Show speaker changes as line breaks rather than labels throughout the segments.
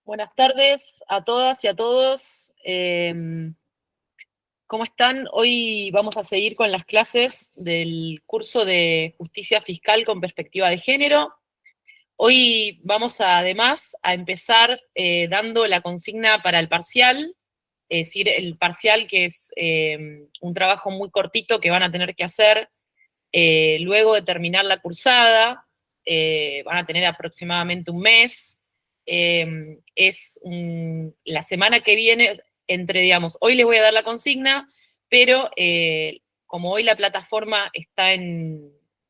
Buenas tardes a todas y a todos. ¿Cómo están? Hoy vamos a seguir con las clases del curso de Justicia Fiscal con Perspectiva de Género. Hoy vamos además a empezar dando la consigna para el parcial, es decir, el parcial que es un trabajo muy cortito que van a tener que hacer luego de terminar la cursada. Van a tener aproximadamente un mes. La semana que viene, digamos, hoy les voy a dar la consigna, pero como hoy la plataforma está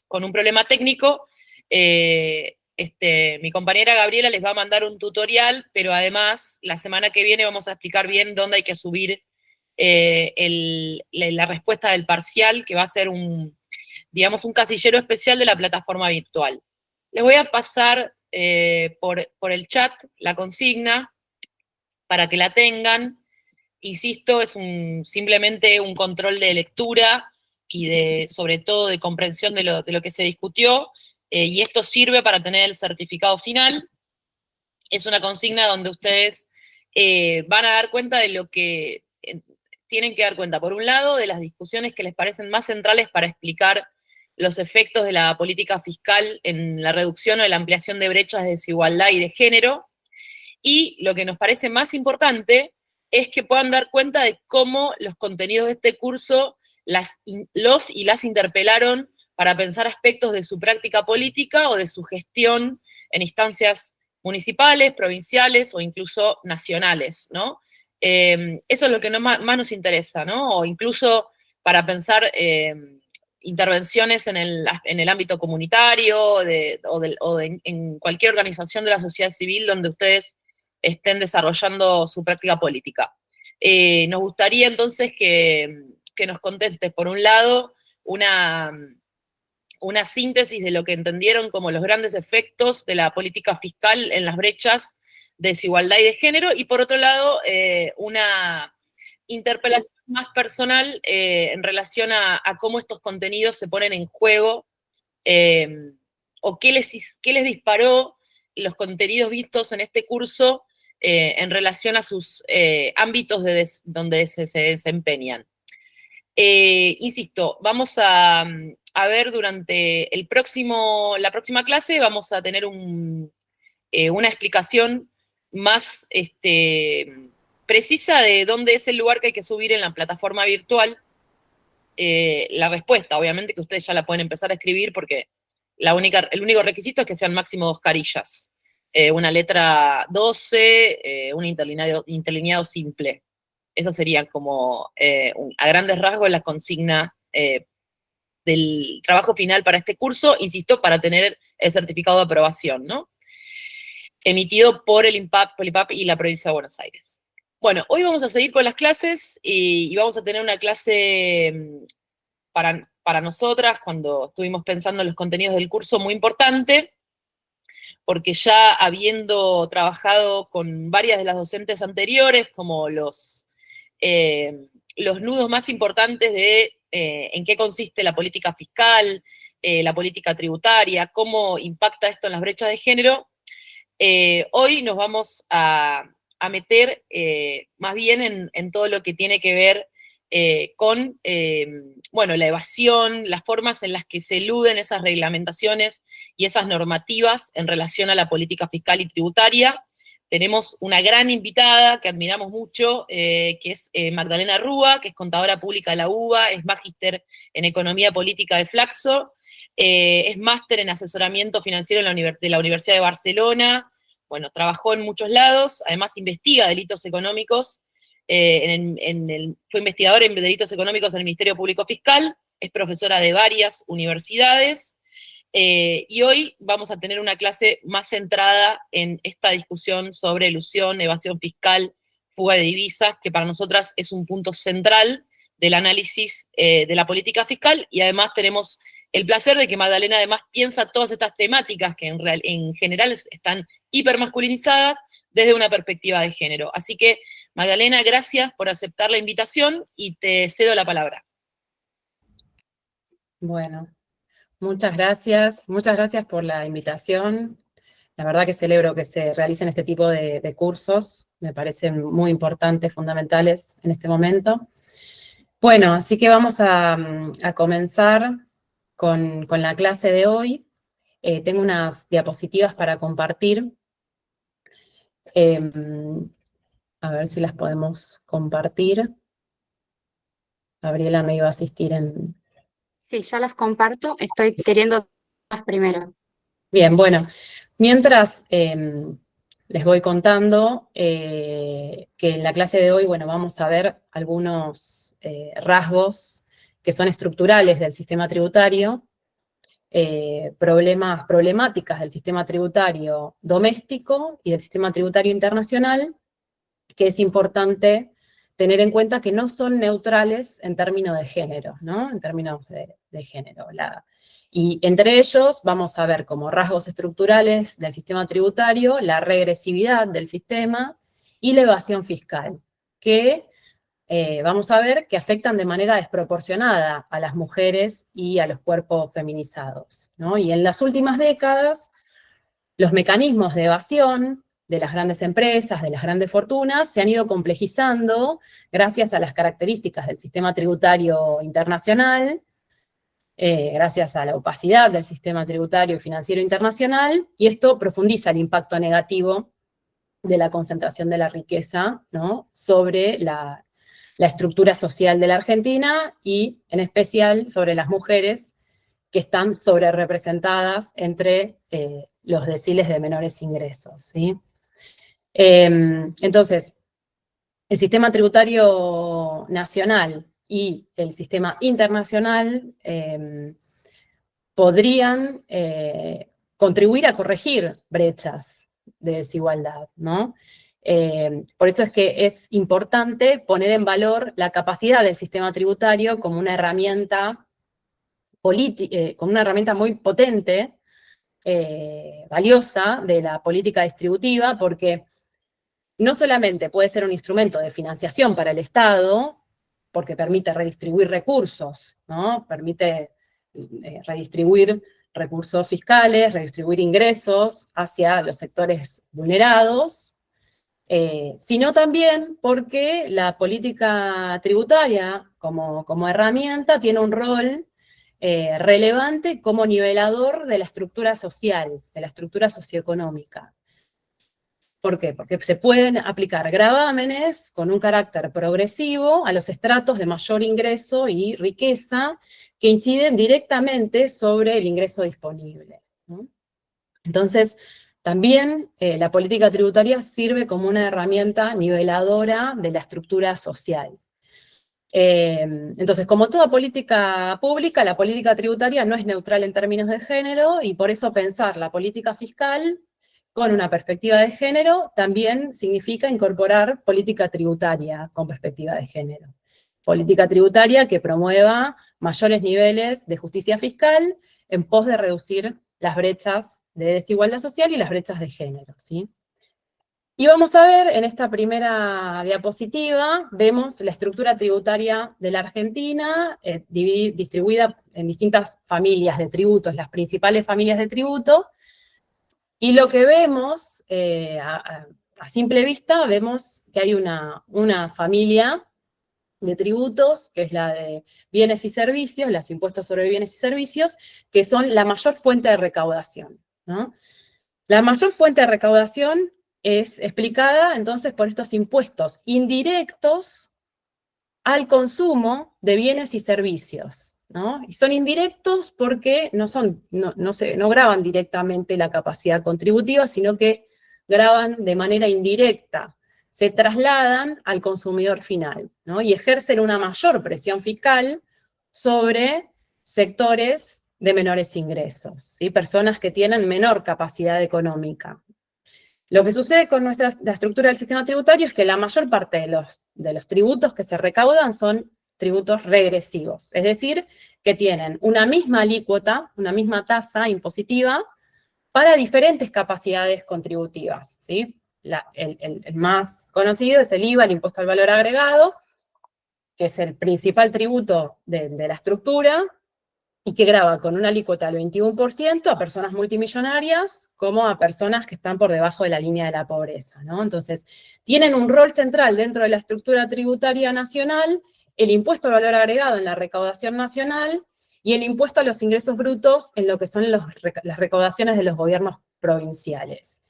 con un problema técnico, mi compañera Gabriela les va a mandar un tutorial, pero además la semana que viene vamos a explicar bien dónde hay que subir la respuesta del parcial, que va a ser digamos, un casillero especial de la plataforma virtual. Les voy a pasar por el chat la consigna para que la tengan. Insisto, es simplemente un control de lectura y sobre todo de comprensión de lo que se discutió, y esto sirve para tener el certificado final. Es una consigna donde ustedes van a dar cuenta de lo que tienen que dar cuenta, por un lado, de las discusiones que les parecen más centrales para explicar los efectos de la política fiscal en la reducción o la ampliación de brechas de desigualdad y de género, y lo que nos parece más importante es que puedan dar cuenta de cómo los contenidos de este curso los y las interpelaron para pensar aspectos de su práctica política o de su gestión en instancias municipales, provinciales o incluso nacionales, ¿no? Eso es lo que más nos interesa, ¿no? O incluso para pensar intervenciones en el ámbito comunitario en cualquier organización de la sociedad civil donde ustedes estén desarrollando su práctica política. Nos gustaría entonces que nos contestes, por un lado, una síntesis de lo que entendieron como los grandes efectos de la política fiscal en las brechas de desigualdad y de género, y por otro lado, una interpelación más personal en relación a cómo estos contenidos se ponen en juego, o qué les disparó los contenidos vistos en este curso en relación a sus ámbitos donde se desempeñan. Insisto, vamos a ver durante la próxima clase, vamos a tener una explicación más precisa de dónde es el lugar que hay que subir en la plataforma virtual. La respuesta, obviamente que ustedes ya la pueden empezar a escribir porque el único requisito es que sean máximo 2 carillas. Una letra 12, un interlineado simple. Eso sería como, a grandes rasgos, la consigna del trabajo final para este curso, insisto, para tener el certificado de aprobación, ¿no? Emitido por el INPAP y la provincia de Buenos Aires. Bueno, hoy vamos a seguir con las clases y vamos a tener una clase para nosotras, cuando estuvimos pensando en los contenidos del curso, muy importante, porque ya habiendo trabajado con varias de las docentes anteriores, como los nudos más importantes de en qué consiste la política fiscal, la política tributaria, cómo impacta esto en las brechas de género, hoy nos vamos a meter más bien en todo lo que tiene que ver con, bueno, la evasión, las formas en las que se eluden esas reglamentaciones y esas normativas en relación a la política fiscal y tributaria. Tenemos una gran invitada que admiramos mucho, que es Magdalena Rúa, que es contadora pública de la UBA, es magíster en Economía Política de Flaxo, es máster en asesoramiento financiero de la Universidad de Barcelona. Bueno, trabajó en muchos lados, además investiga delitos económicos, fue investigadora en delitos económicos en el Ministerio Público Fiscal, es profesora de varias universidades, y hoy vamos a tener una clase más centrada en esta discusión sobre elusión, evasión fiscal, fuga de divisas, que para nosotras es un punto central del análisis de la política fiscal, y además tenemos el placer de que Magdalena además piensa todas estas temáticas que en general están hipermasculinizadas desde una perspectiva de género. Así que, Magdalena, gracias por aceptar la invitación y te cedo la palabra.
Bueno, muchas gracias por la invitación. La verdad que celebro que se realicen este tipo de cursos, me parecen muy importantes, fundamentales en este momento. Bueno, así que vamos a comenzar con la clase de hoy. Tengo unas diapositivas para compartir. A ver si las podemos compartir. Gabriela me iba a asistir en...
Sí, ya las comparto, estoy queriendo las primero.
Bien, bueno, mientras les voy contando que en la clase de hoy, bueno, vamos a ver algunos rasgos que son estructurales del sistema tributario, problemáticas del sistema tributario doméstico y del sistema tributario internacional, que es importante tener en cuenta que no son neutrales en términos de género, ¿no? En términos de género. Y entre ellos vamos a ver como rasgos estructurales del sistema tributario la regresividad del sistema y la evasión fiscal, que vamos a ver que afectan de manera desproporcionada a las mujeres y a los cuerpos feminizados, ¿no? Y en las últimas décadas, los mecanismos de evasión de las grandes empresas, de las grandes fortunas, se han ido complejizando gracias a las características del sistema tributario internacional, gracias a la opacidad del sistema tributario y financiero internacional, y esto profundiza el impacto negativo de la concentración de la riqueza, ¿no?, sobre la estructura social de la Argentina y, en especial, sobre las mujeres que están sobrerepresentadas entre los deciles de menores ingresos, ¿sí? Entonces, el sistema tributario nacional y el sistema internacional podrían contribuir a corregir brechas de desigualdad, ¿no? Por eso es que es importante poner en valor la capacidad del sistema tributario como una herramienta como una herramienta muy potente, valiosa de la política distributiva, porque no solamente puede ser un instrumento de financiación para el Estado, porque permite redistribuir recursos, ¿no? Permite redistribuir recursos fiscales, redistribuir ingresos hacia los sectores vulnerados, sino también porque la política tributaria como herramienta tiene un rol relevante como nivelador de la estructura social, de la estructura socioeconómica. ¿Por qué? Porque se pueden aplicar gravámenes con un carácter progresivo a los estratos de mayor ingreso y riqueza que inciden directamente sobre el ingreso disponible, ¿no? Entonces, también la política tributaria sirve como una herramienta niveladora de la estructura social. Entonces, como toda política pública, la política tributaria no es neutral en términos de género, y por eso pensar la política fiscal con una perspectiva de género también significa incorporar política tributaria con perspectiva de género. Política tributaria que promueva mayores niveles de justicia fiscal en pos de reducir las brechas de desigualdad social y las brechas de género, ¿sí? Y vamos a ver, en esta primera diapositiva, vemos la estructura tributaria de la Argentina, distribuida en distintas familias de tributos, las principales familias de tributo, y lo que vemos, a simple vista, vemos que hay una familia de tributos, que es la de bienes y servicios, los impuestos sobre bienes y servicios, que son la mayor fuente de recaudación, ¿no? La mayor fuente de recaudación es explicada, entonces, por estos impuestos indirectos al consumo de bienes y servicios, ¿no? Y son indirectos porque no gravan directamente la capacidad contributiva, sino que gravan de manera indirecta, se trasladan al consumidor final, ¿no? Y ejercen una mayor presión fiscal sobre sectores de menores ingresos, ¿sí? Personas que tienen menor capacidad económica. Lo que sucede con la estructura del sistema tributario es que la mayor parte de los tributos que se recaudan son tributos regresivos, es decir, que tienen una misma alícuota, una misma tasa impositiva para diferentes capacidades contributivas, ¿sí? El más conocido es el IVA, el impuesto al valor agregado, que es el principal tributo de la estructura, y que grava con una alícuota del 21% a personas multimillonarias como a personas que están por debajo de la línea de la pobreza, ¿no? Entonces, tienen un rol central dentro de la estructura tributaria nacional, el impuesto al valor agregado en la recaudación nacional y el impuesto a los ingresos brutos en lo que son las recaudaciones de los gobiernos provinciales.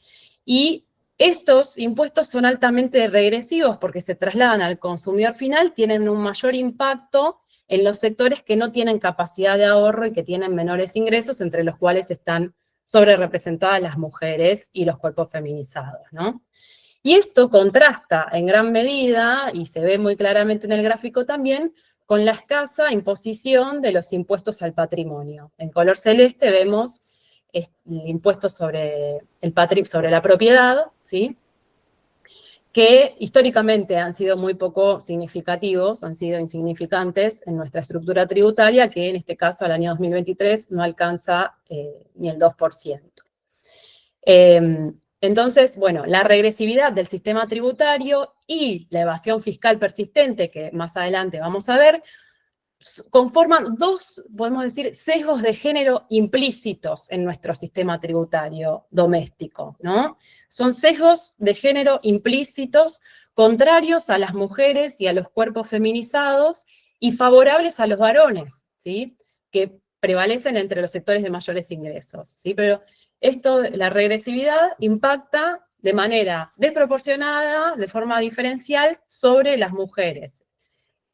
Y estos impuestos son altamente regresivos porque se trasladan al consumidor final, tienen un mayor impacto en los sectores que no tienen capacidad de ahorro y que tienen menores ingresos, entre los cuales están sobrerepresentadas las mujeres y los cuerpos feminizados, ¿no? Y esto contrasta en gran medida, y se ve muy claramente en el gráfico también, con la escasa imposición de los impuestos al patrimonio. En color celeste vemos el impuesto sobre la propiedad, ¿sí?, que históricamente han sido muy poco significativos, han sido insignificantes en nuestra estructura tributaria, que en este caso al año 2023 no alcanza ni el 2%. Entonces, bueno, la regresividad del sistema tributario y la evasión fiscal persistente, que más adelante vamos a ver, conforman dos, podemos decir, sesgos de género implícitos en nuestro sistema tributario doméstico, ¿no? Son sesgos de género implícitos contrarios a las mujeres y a los cuerpos feminizados y favorables a los varones, ¿sí?, que prevalecen entre los sectores de mayores ingresos, ¿sí? Pero la regresividad impacta de manera desproporcionada, de forma diferencial, sobre las mujeres.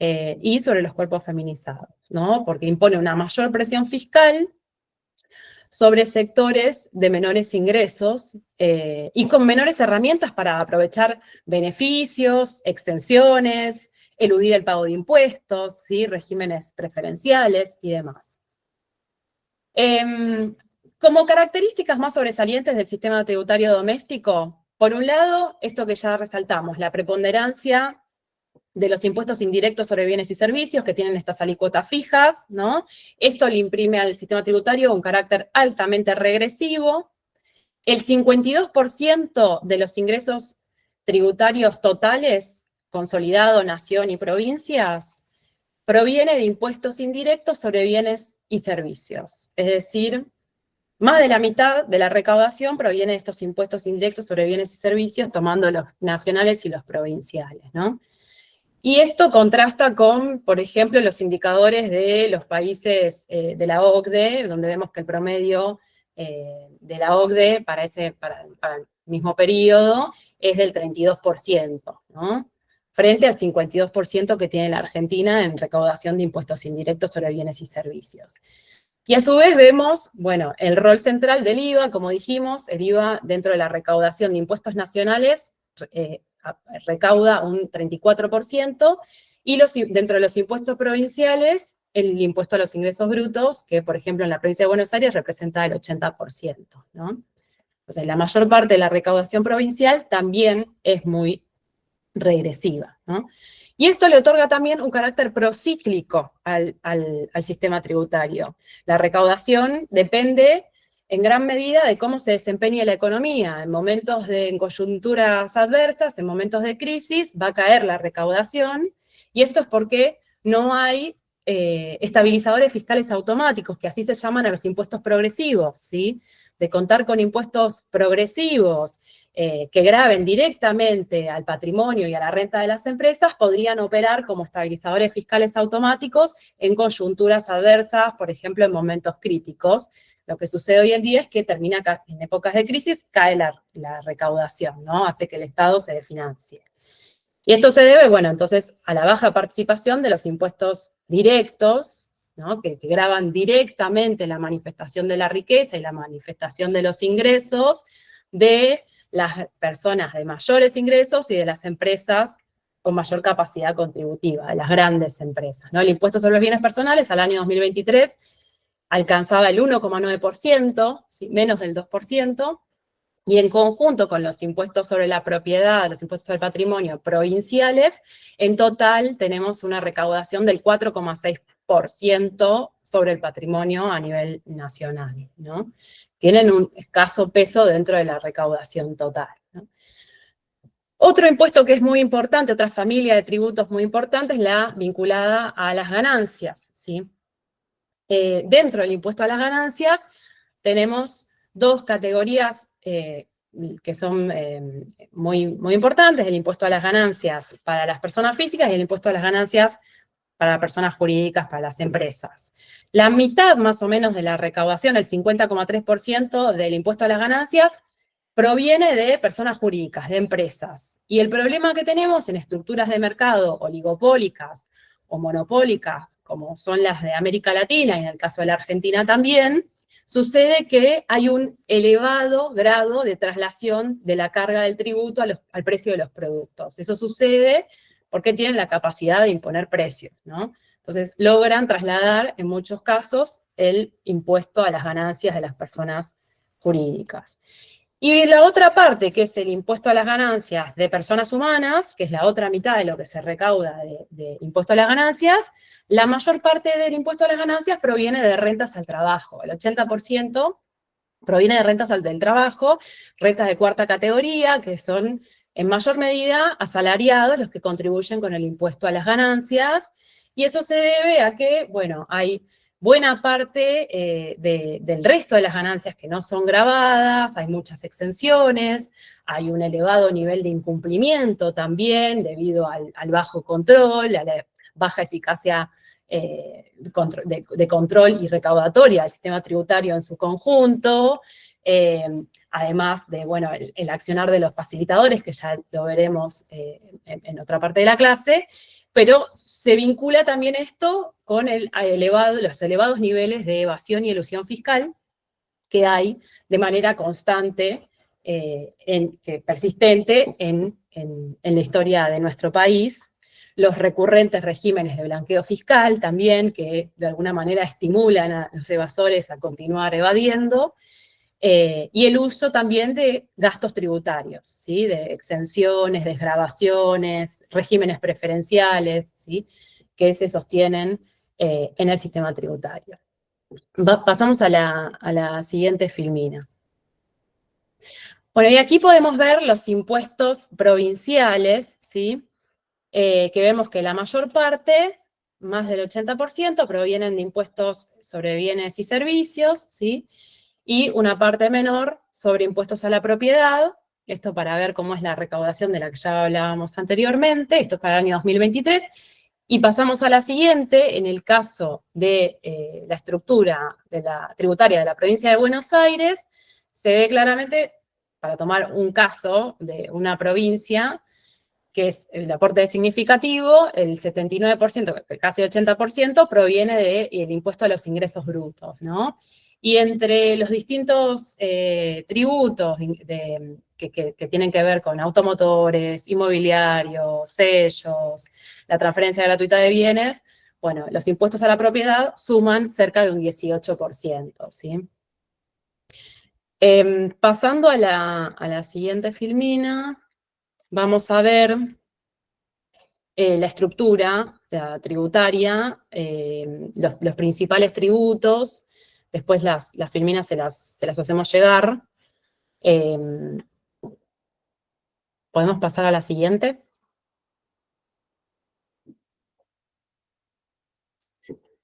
Y sobre los cuerpos feminizados, ¿no? Porque impone una mayor presión fiscal sobre sectores de menores ingresos y con menores herramientas para aprovechar beneficios, exenciones, eludir el pago de impuestos, ¿sí?, regímenes preferenciales y demás. Como características más sobresalientes del sistema tributario doméstico, por un lado, esto que ya resaltamos, la preponderancia de los impuestos indirectos sobre bienes y servicios, que tienen estas alícuotas fijas, ¿no? Esto le imprime al sistema tributario un carácter altamente regresivo. El 52% de los ingresos tributarios totales, consolidado, nación y provincias, proviene de impuestos indirectos sobre bienes y servicios. Es decir, más de la mitad de la recaudación proviene de estos impuestos indirectos sobre bienes y servicios, tomando los nacionales y los provinciales, ¿no? Y esto contrasta con, por ejemplo, los indicadores de los países de la OCDE, donde vemos que el promedio de la OCDE para el mismo periodo es del 32%, ¿no?, frente al 52% que tiene la Argentina en recaudación de impuestos indirectos sobre bienes y servicios. Y a su vez vemos, bueno, el rol central del IVA, como dijimos, el IVA dentro de la recaudación de impuestos nacionales recauda un 34%, y dentro de los impuestos provinciales, el impuesto a los ingresos brutos, que por ejemplo en la provincia de Buenos Aires representa el 80%, ¿no? Entonces la mayor parte de la recaudación provincial también es muy regresiva, ¿no? Y esto le otorga también un carácter procíclico al sistema tributario. La recaudación depende en gran medida de cómo se desempeña la economía. En coyunturas adversas, en momentos de crisis, va a caer la recaudación, y esto es porque no hay estabilizadores fiscales automáticos, que así se llaman a los impuestos progresivos, ¿sí? De contar con impuestos progresivos que graven directamente al patrimonio y a la renta de las empresas, podrían operar como estabilizadores fiscales automáticos en coyunturas adversas, por ejemplo, en momentos críticos. Lo que sucede hoy en día es que en épocas de crisis cae la recaudación, ¿no? Hace que el Estado se desfinancie. Y esto se debe, bueno, entonces, a la baja participación de los impuestos directos, ¿no?, que gravan directamente la manifestación de la riqueza y la manifestación de los ingresos de las personas de mayores ingresos y de las empresas con mayor capacidad contributiva, de las grandes empresas, ¿no? El impuesto sobre los bienes personales al año 2023 alcanzaba el 1,9%, ¿sí?, menos del 2%, y en conjunto con los impuestos sobre la propiedad, los impuestos sobre el patrimonio provinciales, en total tenemos una recaudación del 4,6% sobre el patrimonio a nivel nacional, ¿no? Tienen un escaso peso dentro de la recaudación total, ¿no? Otro impuesto que es muy importante, otra familia de tributos muy importante, es la vinculada a las ganancias, ¿sí? dentro del impuesto a las ganancias tenemos dos categorías que son muy importantes: el impuesto a las ganancias para las personas físicas y el impuesto a las ganancias para personas jurídicas, para las empresas. La mitad más o menos de la recaudación, el 50,3% del impuesto a las ganancias, proviene de personas jurídicas, de empresas. Y el problema que tenemos en estructuras de mercado oligopólicas o monopólicas, como son las de América Latina y en el caso de la Argentina también, sucede que hay un elevado grado de traslación de la carga del tributo al precio de los productos. Eso sucede porque tienen la capacidad de imponer precios, ¿no? Entonces, logran trasladar, en muchos casos, el impuesto a las ganancias de las personas jurídicas. Y la otra parte, que es el impuesto a las ganancias de personas humanas, que es la otra mitad de lo que se recauda de impuesto a las ganancias, la mayor parte del impuesto a las ganancias proviene de rentas al trabajo. El 80% proviene de rentas del trabajo, rentas de cuarta categoría, que son en mayor medida asalariados los que contribuyen con el impuesto a las ganancias, y eso se debe a que, bueno, hay buena parte del resto de las ganancias que no son gravadas, hay muchas exenciones, hay un elevado nivel de incumplimiento también debido al bajo control, a la baja eficacia de control y recaudatoria del sistema tributario en su conjunto, además de, bueno, el accionar de los facilitadores, que ya lo veremos en otra parte de la clase, pero se vincula también esto con los elevados niveles de evasión y elusión fiscal que hay de manera constante, persistente en la historia de nuestro país. Los recurrentes regímenes de blanqueo fiscal también, que de alguna manera estimulan a los evasores a continuar evadiendo, y el uso también de gastos tributarios, ¿sí? De exenciones, desgravaciones, regímenes preferenciales, ¿sí? Que se sostienen en el sistema tributario. Pasamos a la siguiente filmina. Bueno, y aquí podemos ver los impuestos provinciales, ¿sí? Que vemos que la mayor parte, más del 80%, provienen de impuestos sobre bienes y servicios, ¿sí? Y una parte menor sobre impuestos a la propiedad, esto para ver cómo es la recaudación de la que ya hablábamos anteriormente, esto es para el año 2023, y pasamos a la siguiente. En el caso de la estructura tributaria de la provincia de Buenos Aires, se ve claramente, para tomar un caso de una provincia, que es el aporte significativo, el 79%, casi 80%, proviene del impuesto a los ingresos brutos, ¿no? Y entre los distintos tributos que tienen que ver con automotores, inmobiliarios, sellos, la transferencia gratuita de bienes, bueno, los impuestos a la propiedad suman cerca de un 18%, ¿sí? Pasando a la siguiente filmina, vamos a ver la estructura tributaria, los principales tributos. Después las filminas se las hacemos llegar. ¿Podemos pasar a la siguiente?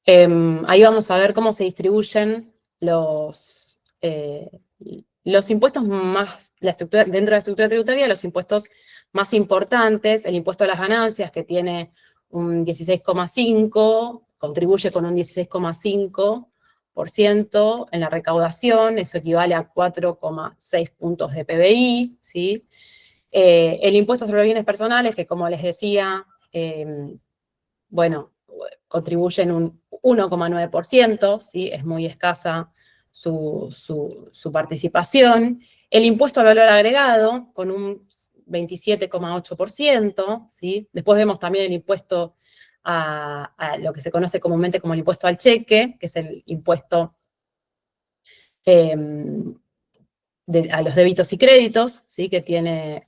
Ahí vamos a ver cómo se distribuyen los impuestos más, dentro de la estructura tributaria, los impuestos más importantes. El impuesto a las ganancias, que tiene un 16,5%, contribuye con un 16,5% en la recaudación, eso equivale a 4,6 puntos de PBI, ¿sí? El impuesto sobre bienes personales, que como les decía, bueno, contribuyen un 1,9%, ¿sí? Es muy escasa su participación. El impuesto al valor agregado, con un 27,8%, ¿sí? Después vemos también el impuesto a lo que se conoce comúnmente como el impuesto al cheque, que es el impuesto a los débitos y créditos, ¿sí? Que tiene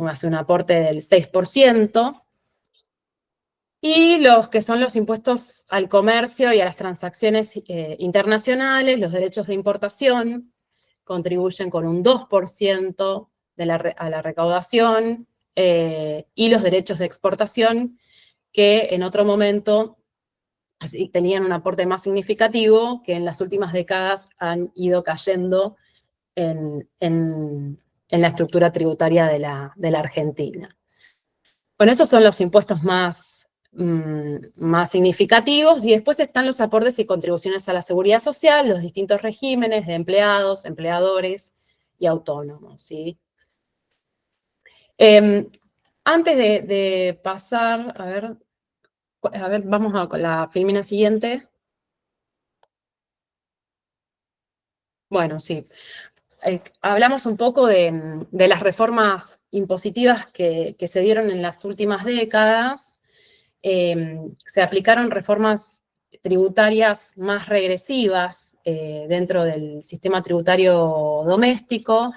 hace un aporte del 6%. Y los que son los impuestos al comercio y a las transacciones internacionales, los derechos de importación, contribuyen con un 2% a la recaudación, y los derechos de exportación, que en otro momento así tenían un aporte más significativo que en las últimas décadas han ido cayendo en la estructura tributaria de la Argentina. Bueno, esos son los impuestos más significativos, y después están los aportes y contribuciones a la seguridad social, los distintos regímenes de empleados, empleadores y autónomos, ¿sí? Antes de pasar, a ver, vamos a con la filmina siguiente. Bueno, sí. Hablamos un poco de las reformas impositivas que se dieron en las últimas décadas. Se aplicaron reformas tributarias más regresivas dentro del sistema tributario doméstico.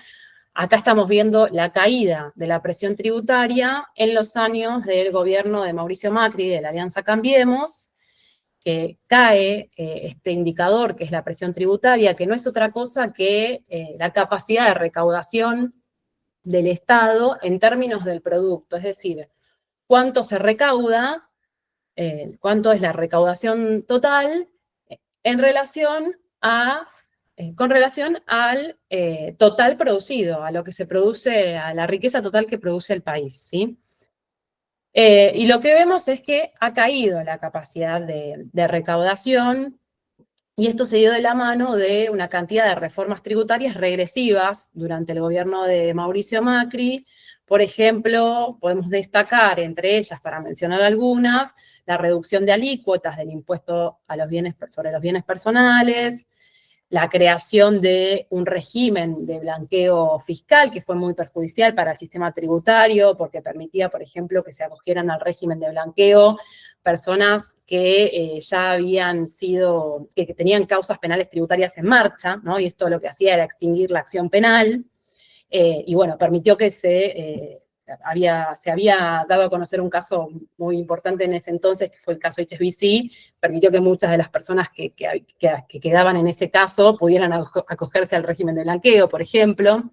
Acá estamos viendo la caída de la presión tributaria en los años del gobierno de Mauricio Macri, de la Alianza Cambiemos, que cae este indicador que es la presión tributaria, que no es otra cosa que la capacidad de recaudación del Estado en términos del producto, es decir, cuánto se recauda, cuánto es la recaudación total en relación con relación al total producido, a lo que se produce, a la riqueza total que produce el país, ¿sí? Y lo que vemos es que ha caído la capacidad de recaudación, y esto se dio de la mano de una cantidad de reformas tributarias regresivas durante el gobierno de Mauricio Macri. Por ejemplo, podemos destacar entre ellas, para mencionar algunas, la reducción de alícuotas del impuesto a los bienes, sobre los bienes personales, la creación de un régimen de blanqueo fiscal que fue muy perjudicial para el sistema tributario porque permitía, por ejemplo, que se acogieran al régimen de blanqueo personas que ya habían sido, que tenían causas penales tributarias en marcha, ¿no? Y esto lo que hacía era extinguir la acción penal, y bueno, permitió que se había dado a conocer un caso muy importante en ese entonces, que fue el caso HSBC, permitió que muchas de las personas que quedaban en ese caso pudieran acogerse al régimen de blanqueo, por ejemplo.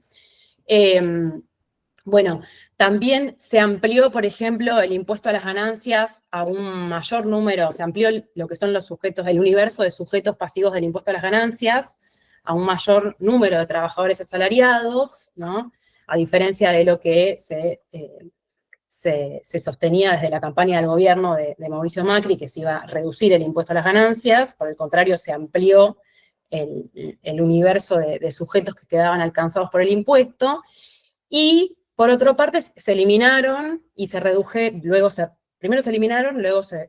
Bueno, también se amplió, por ejemplo, el impuesto a las ganancias a un mayor número, se amplió lo que son los sujetos, el universo de sujetos pasivos del impuesto a las ganancias a un mayor número de trabajadores asalariados, ¿no? A diferencia de lo que se sostenía desde la campaña del gobierno de Mauricio Macri, que se iba a reducir el impuesto a las ganancias. Por el contrario, se amplió el universo de sujetos que quedaban alcanzados por el impuesto. Y, por otra parte, se eliminaron y se redujeron, primero se eliminaron, luego se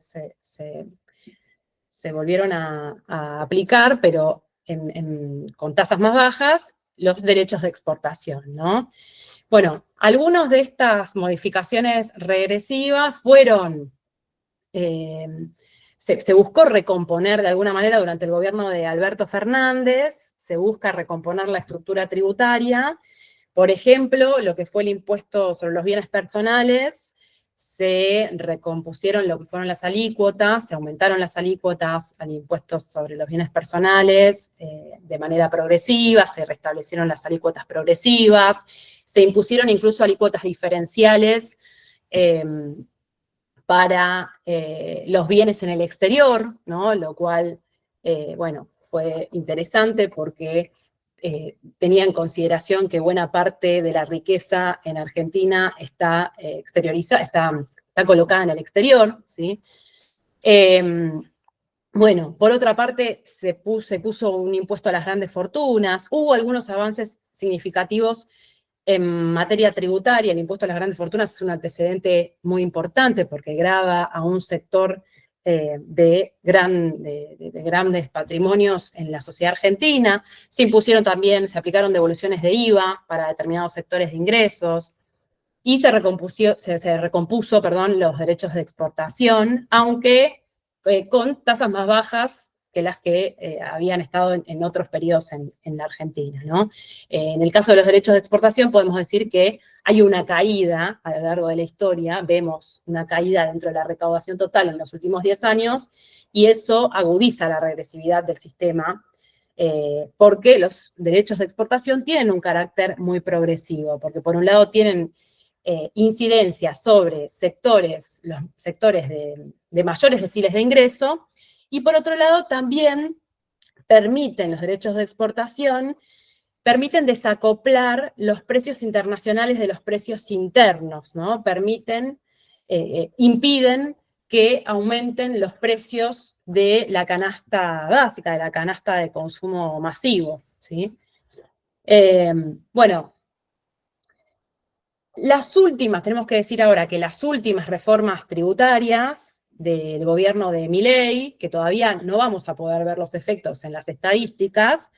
volvieron a aplicar, pero con tasas más bajas, los derechos de exportación, ¿no? Bueno, algunas de estas modificaciones regresivas fueron, se buscó recomponer de alguna manera durante el gobierno de Alberto Fernández, se busca recomponer la estructura tributaria. Por ejemplo, lo que fue el impuesto sobre los bienes personales, se recompusieron lo que fueron las alícuotas, se aumentaron las alícuotas al impuesto sobre los bienes personales de manera progresiva, se restablecieron las alícuotas progresivas, se impusieron incluso alícuotas diferenciales para los bienes en el exterior, ¿no? Lo cual, bueno, fue interesante porque tenía en consideración que buena parte de la riqueza en Argentina está exteriorizada, está colocada en el exterior, ¿sí? Bueno, por otra parte, se puso un impuesto a las grandes fortunas, hubo algunos avances significativos en materia tributaria. El impuesto a las grandes fortunas es un antecedente muy importante porque grava a un sector de grandes patrimonios en la sociedad argentina. Se impusieron también, se aplicaron devoluciones de IVA para determinados sectores de ingresos, y se recompuso, los derechos de exportación, aunque con tasas más bajas que las que habían estado en otros periodos en la Argentina, ¿no? En el caso de los derechos de exportación podemos decir que hay una caída a lo largo de la historia, vemos una caída dentro de la recaudación total en los últimos 10 años, y eso agudiza la regresividad del sistema, porque los derechos de exportación tienen un carácter muy progresivo, porque por un lado tienen incidencia sobre los sectores de mayores deciles de ingreso, Y por otro lado, también permiten los derechos de exportación, permiten desacoplar los precios internacionales de los precios internos, ¿no? Impiden que aumenten los precios de la canasta básica, de la canasta de consumo masivo, ¿sí? Bueno, tenemos que decir ahora que las últimas reformas tributarias del gobierno de Milei, que todavía no vamos a poder ver los efectos en las estadísticas,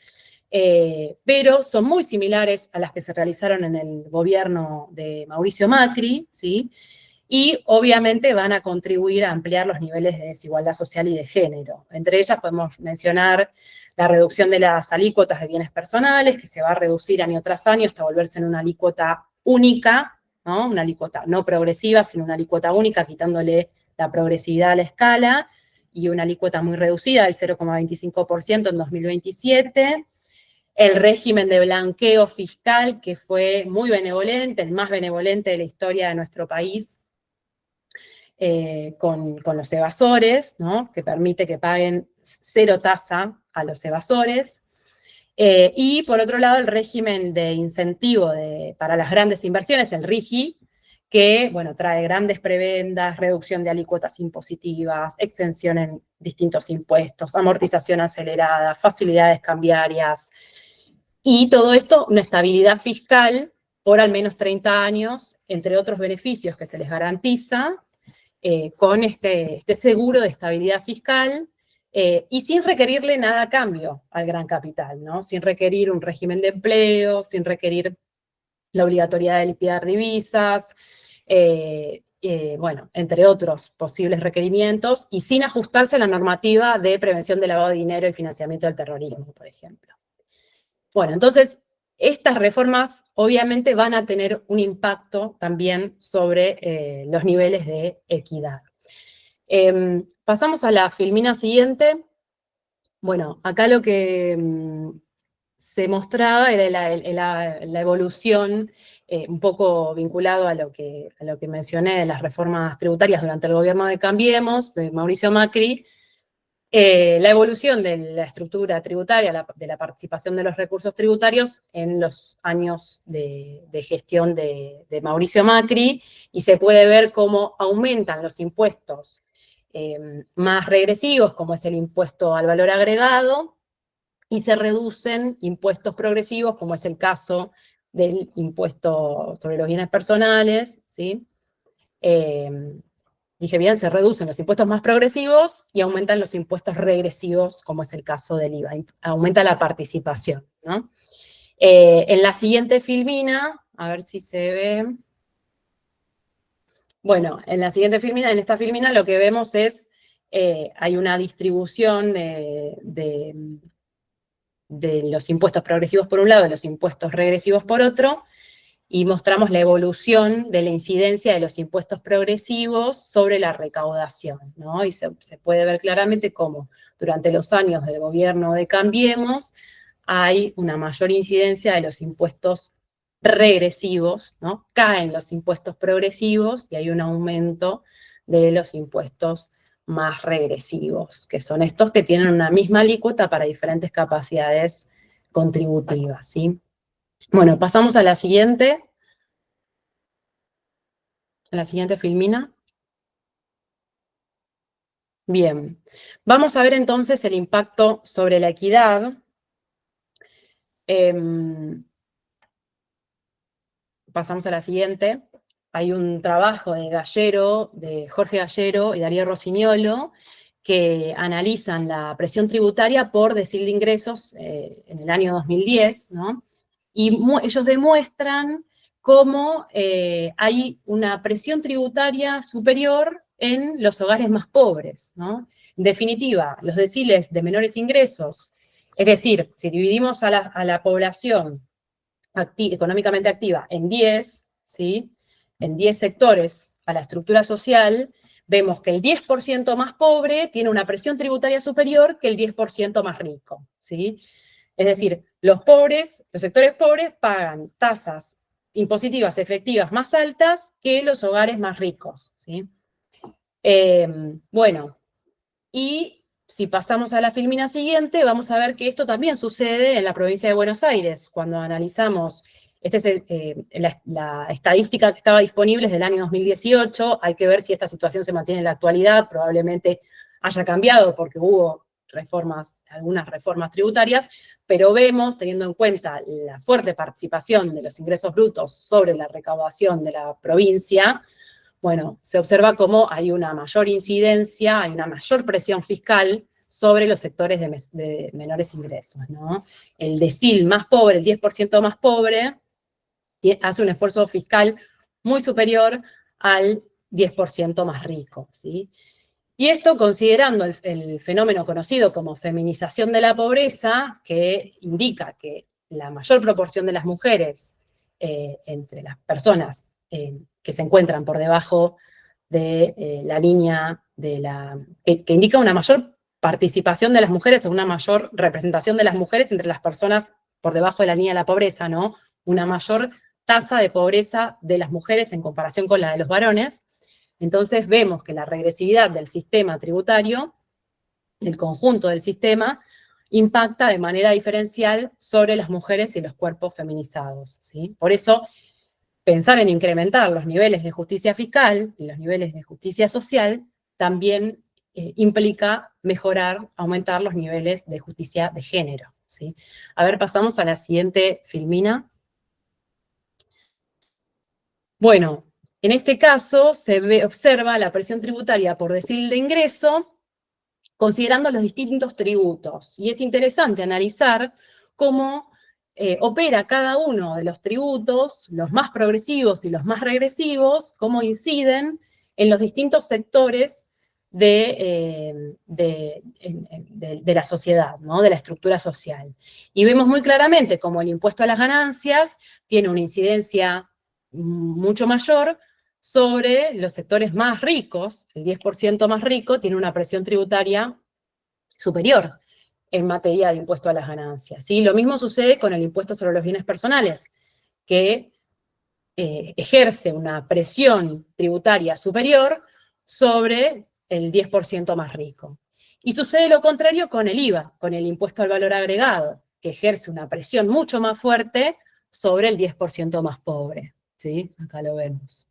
pero son muy similares a las que se realizaron en el gobierno de Mauricio Macri, ¿sí? Y obviamente van a contribuir a ampliar los niveles de desigualdad social y de género. Entre ellas podemos mencionar la reducción de las alícuotas de bienes personales, que se va a reducir año tras año hasta volverse en una alícuota única, ¿no? Una alícuota no progresiva, sino una alícuota única, quitándole la progresividad a la escala, y una alícuota muy reducida del 0,25% en 2027. El régimen de blanqueo fiscal, que fue muy benevolente, el más benevolente de la historia de nuestro país, con los evasores, ¿no? Que permite que paguen 0 tasa a los evasores. Y por otro lado, el régimen de incentivo para las grandes inversiones, el RIGI, que, bueno, trae grandes prebendas, reducción de alícuotas impositivas, exención en distintos impuestos, amortización acelerada, facilidades cambiarias, y todo esto, una estabilidad fiscal por al menos 30 años, entre otros beneficios que se les garantiza, con este seguro de estabilidad fiscal, y sin requerirle nada a cambio al gran capital, ¿no? Sin requerir un régimen de empleo, sin requerir la obligatoriedad de liquidar divisas, bueno, entre otros posibles requerimientos, y sin ajustarse a la normativa de prevención del lavado de dinero y financiamiento del terrorismo, por ejemplo. Bueno, entonces, estas reformas obviamente van a tener un impacto también sobre los niveles de equidad. Pasamos a la filmina siguiente. Bueno, acá lo que se mostraba era la evolución, un poco vinculado a lo que mencioné de las reformas tributarias durante el gobierno de Cambiemos, de Mauricio Macri, la evolución de la estructura tributaria, de la participación de los recursos tributarios en los años de gestión de Mauricio Macri, y se puede ver cómo aumentan los impuestos más regresivos, como es el impuesto al valor agregado, y se reducen impuestos progresivos, como es el caso del impuesto sobre los bienes personales, ¿sí? Dije bien, se reducen los impuestos más progresivos y aumentan los impuestos regresivos, como es el caso del IVA. Aumenta la participación, ¿no? En la siguiente filmina, a ver si se ve. Bueno, en esta filmina lo que vemos es, hay una distribución de los impuestos progresivos por un lado y los impuestos regresivos por otro, y mostramos la evolución de la incidencia de los impuestos progresivos sobre la recaudación, ¿no? Y se puede ver claramente cómo durante los años del gobierno de Cambiemos hay una mayor incidencia de los impuestos regresivos, ¿no? Caen los impuestos progresivos y hay un aumento de los impuestos más regresivos, que son estos que tienen una misma alícuota para diferentes capacidades contributivas, ¿sí? Bueno, pasamos a la siguiente filmina. Bien, vamos a ver entonces el impacto sobre la equidad. Pasamos a la siguiente. Hay un trabajo de Jorge Gallero y Darío Rossignolo, que analizan la presión tributaria por decil de ingresos en el año 2010, ¿no? Y ellos demuestran cómo hay una presión tributaria superior en los hogares más pobres, ¿no? En definitiva, los deciles de menores ingresos, es decir, si dividimos a la población económicamente activa en 10, ¿sí? En 10 sectores a la estructura social, vemos que el 10% más pobre tiene una presión tributaria superior que el 10% más rico, ¿sí? Es decir, los sectores pobres pagan tasas impositivas efectivas más altas que los hogares más ricos, ¿sí? Bueno, y si pasamos a la filmina siguiente, vamos a ver que esto también sucede en la provincia de Buenos Aires. Cuando analizamos, esta es la estadística que estaba disponible desde el año 2018, hay que ver si esta situación se mantiene en la actualidad, probablemente haya cambiado porque hubo algunas reformas tributarias, pero vemos, teniendo en cuenta la fuerte participación de los ingresos brutos sobre la recaudación de la provincia, bueno, se observa cómo hay una mayor incidencia, hay una mayor presión fiscal sobre los sectores de menores ingresos, ¿no? El decil más pobre, el 10% más pobre, hace un esfuerzo fiscal muy superior al 10% más rico, ¿sí? Y esto considerando el fenómeno conocido como feminización de la pobreza, que indica que la mayor proporción de las mujeres entre las personas que se encuentran por debajo de la línea que indica una mayor participación de las mujeres o una mayor representación de las mujeres entre las personas por debajo de la línea de la pobreza, ¿no? Una mayor tasa de pobreza de las mujeres en comparación con la de los varones. Entonces vemos que la regresividad del sistema tributario, del conjunto del sistema, impacta de manera diferencial sobre las mujeres y los cuerpos feminizados, ¿sí? Por eso, pensar en incrementar los niveles de justicia fiscal y los niveles de justicia social también implica mejorar, aumentar los niveles de justicia de género, ¿sí? A ver, pasamos a la siguiente filmina. Bueno, en este caso se observa la presión tributaria por decil de ingreso considerando los distintos tributos. Y es interesante analizar cómo opera cada uno de los tributos, los más progresivos y los más regresivos, cómo inciden en los distintos sectores de la sociedad, ¿no? De la estructura social. Y vemos muy claramente cómo el impuesto a las ganancias tiene una incidencia mucho mayor sobre los sectores más ricos. El 10% más rico tiene una presión tributaria superior en materia de impuesto a las ganancias, ¿sí? Lo mismo sucede con el impuesto sobre los bienes personales, que ejerce una presión tributaria superior sobre el 10% más rico. Y sucede lo contrario con el IVA, con el impuesto al valor agregado, que ejerce una presión mucho más fuerte sobre el 10% más pobre, ¿sí? Acá lo vemos.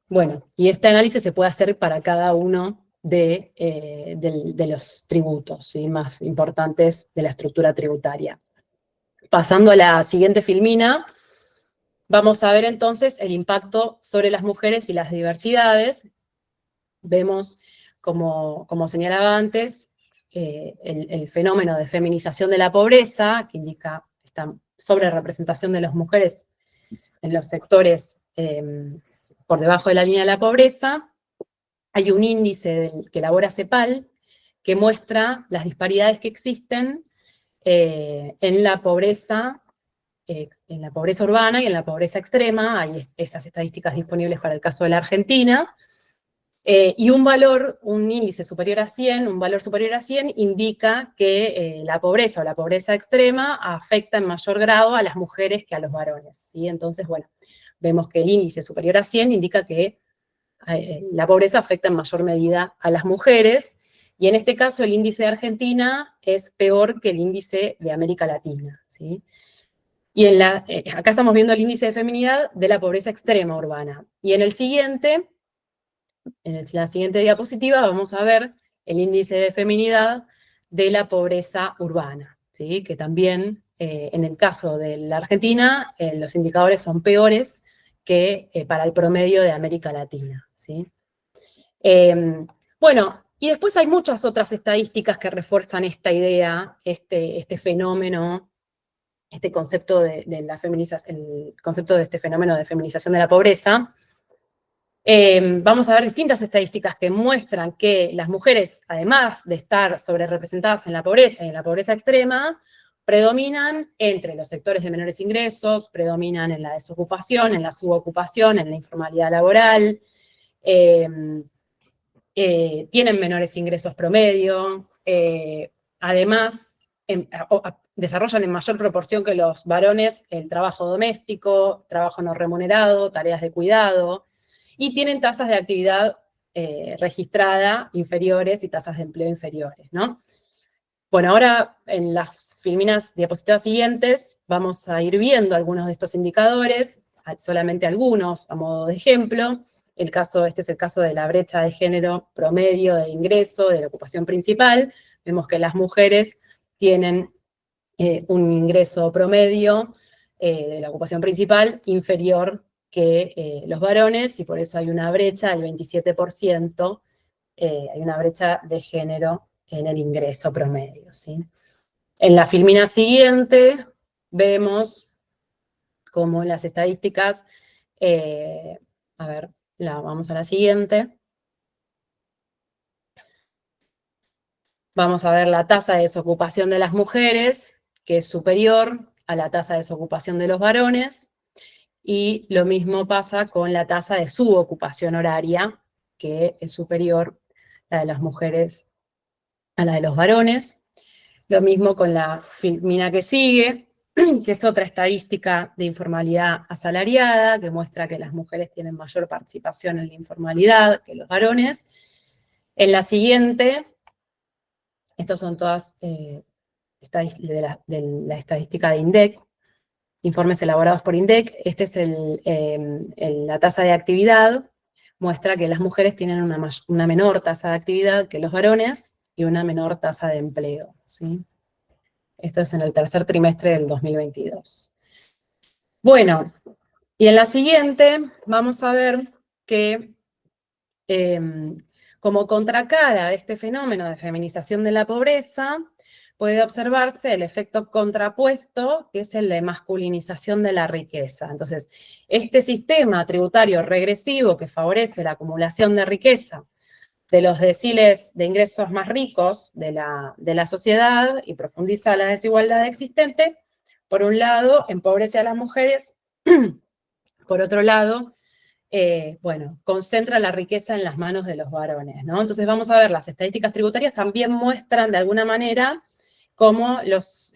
Bueno, y este análisis se puede hacer para cada uno de los tributos, ¿sí? Más importantes de la estructura tributaria. Pasando a la siguiente filmina, vamos a ver entonces el impacto sobre las mujeres y las diversidades. Vemos, como señalaba antes, el fenómeno de feminización de la pobreza, que indica esta sobrerepresentación de las mujeres en los sectores por debajo de la línea de la pobreza. Hay un índice que elabora CEPAL que muestra las disparidades que existen en la pobreza urbana y en la pobreza extrema. Hay esas estadísticas disponibles para el caso de la Argentina. Y un índice superior a 100, un valor superior a 100, indica que la pobreza o la pobreza extrema afecta en mayor grado a las mujeres que a los varones, ¿sí? Entonces, bueno, vemos que el índice superior a 100 indica que la pobreza afecta en mayor medida a las mujeres, y en este caso el índice de Argentina es peor que el índice de América Latina, ¿sí? Y acá estamos viendo el índice de feminidad de la pobreza extrema urbana. Y en la siguiente diapositiva vamos a ver el índice de feminidad de la pobreza urbana, ¿sí? Que también, en el caso de la Argentina, los indicadores son peores que para el promedio de América Latina, ¿sí? Bueno, y después hay muchas otras estadísticas que refuerzan esta idea, este fenómeno, este concepto de la feminización, el concepto de este fenómeno de feminización de la pobreza. Vamos a ver distintas estadísticas que muestran que las mujeres, además de estar sobrerepresentadas en la pobreza y en la pobreza extrema, predominan entre los sectores de menores ingresos, predominan en la desocupación, en la subocupación, en la informalidad laboral, tienen menores ingresos promedio, además desarrollan en mayor proporción que los varones el trabajo doméstico, trabajo no remunerado, tareas de cuidado, y tienen tasas de actividad registrada inferiores y tasas de empleo inferiores, ¿no? Bueno, ahora en las diapositivas siguientes vamos a ir viendo algunos de estos indicadores, solamente algunos a modo de ejemplo. Este es el caso de la brecha de género promedio de ingreso de la ocupación principal. Vemos que las mujeres tienen un ingreso promedio de la ocupación principal inferior que los varones, y por eso hay una brecha del 27%, hay una brecha de género en el ingreso promedio, ¿sí? En la filmina siguiente vemos cómo las estadísticas, vamos a la siguiente. Vamos a ver la tasa de desocupación de las mujeres, que es superior a la tasa de desocupación de los varones, y lo mismo pasa con la tasa de subocupación horaria, que es superior a la de las mujeres a la de los varones. Lo mismo con la filmina que sigue, que es otra estadística de informalidad asalariada, que muestra que las mujeres tienen mayor participación en la informalidad que los varones. En la siguiente, estos son todas de la estadística de INDEC, informes elaborados por INDEC. Este es la tasa de actividad, muestra que las mujeres tienen una menor tasa de actividad que los varones y una menor tasa de empleo, ¿sí? Esto es en el tercer trimestre del 2022. Bueno, y en la siguiente vamos a ver que como contracara de este fenómeno de feminización de la pobreza, puede observarse el efecto contrapuesto, que es el de masculinización de la riqueza. Entonces, este sistema tributario regresivo que favorece la acumulación de riqueza de los deciles de ingresos más ricos de la sociedad y profundiza la desigualdad existente, por un lado, empobrece a las mujeres, por otro lado, concentra la riqueza en las manos de los varones, ¿no? Entonces vamos a ver, las estadísticas tributarias también muestran de alguna manera cómo las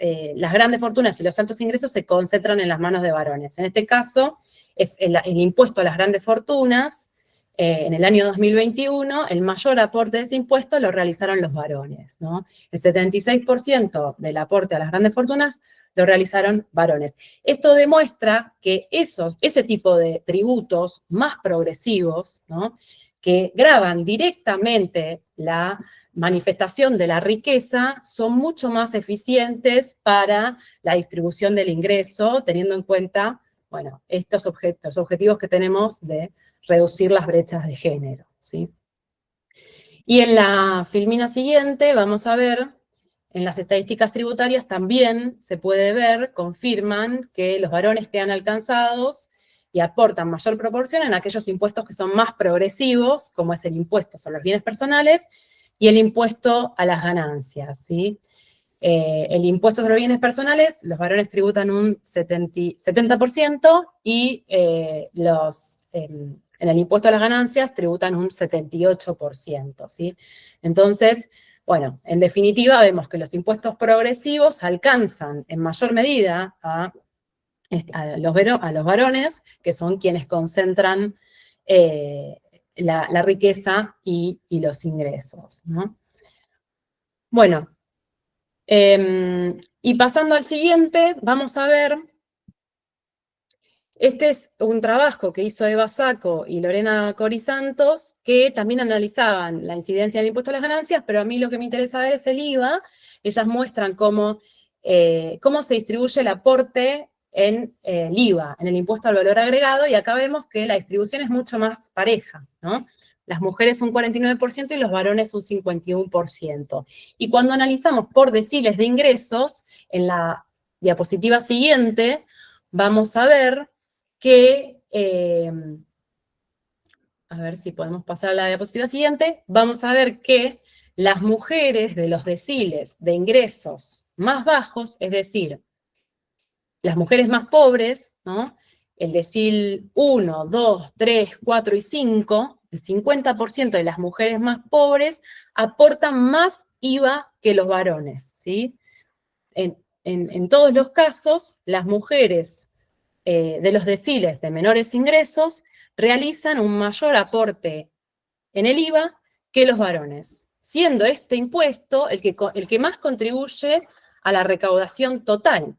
grandes fortunas y los altos ingresos se concentran en las manos de varones. En este caso, es el impuesto a las grandes fortunas. En el año 2021, el mayor aporte de ese impuesto lo realizaron los varones, ¿no? El 76% del aporte a las grandes fortunas lo realizaron varones. Esto demuestra que ese tipo de tributos más progresivos, ¿no?, que gravan directamente la manifestación de la riqueza, son mucho más eficientes para la distribución del ingreso, teniendo en cuenta, bueno, estos objetivos que tenemos de reducir las brechas de género, ¿sí? Y en la filmina siguiente vamos a ver, en las estadísticas tributarias también se puede ver, confirman que los varones quedan alcanzados y aportan mayor proporción en aquellos impuestos que son más progresivos, como es el impuesto sobre los bienes personales y el impuesto a las ganancias, ¿sí? El impuesto sobre bienes personales, los varones tributan un 70% y en el impuesto a las ganancias tributan un 78%, ¿sí? Entonces, bueno, en definitiva vemos que los impuestos progresivos alcanzan en mayor medida a los varones, que son quienes concentran la riqueza y los ingresos, ¿no? Bueno, y pasando al siguiente, vamos a ver, este es un trabajo que hizo Eva Sacco y Lorena Corisantos, que también analizaban la incidencia del impuesto a las ganancias, pero a mí lo que me interesa ver es el IVA. Ellas muestran cómo se distribuye el aporte en el IVA, en el impuesto al valor agregado, y acá vemos que la distribución es mucho más pareja, ¿no? Las mujeres un 49% y los varones un 51%. Y cuando analizamos por deciles de ingresos, en la diapositiva siguiente, vamos a ver que, a ver si podemos pasar a la diapositiva siguiente, vamos a ver que las mujeres de los deciles de ingresos más bajos, es decir, las mujeres más pobres, ¿no?, el decil 1, 2, 3, 4 y 5, el 50% de las mujeres más pobres aportan más IVA que los varones, ¿sí? En todos los casos, las mujeres de los deciles de menores ingresos realizan un mayor aporte en el IVA que los varones, siendo este impuesto el que más contribuye a la recaudación total,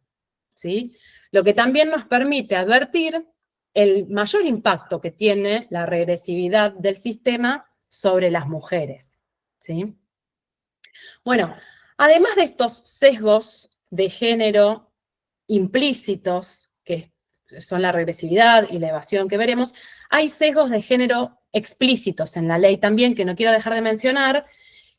¿sí? Lo que también nos permite advertir el mayor impacto que tiene la regresividad del sistema sobre las mujeres, ¿sí? Bueno, además de estos sesgos de género implícitos, que son la regresividad y la evasión que veremos, hay sesgos de género explícitos en la ley también, que no quiero dejar de mencionar,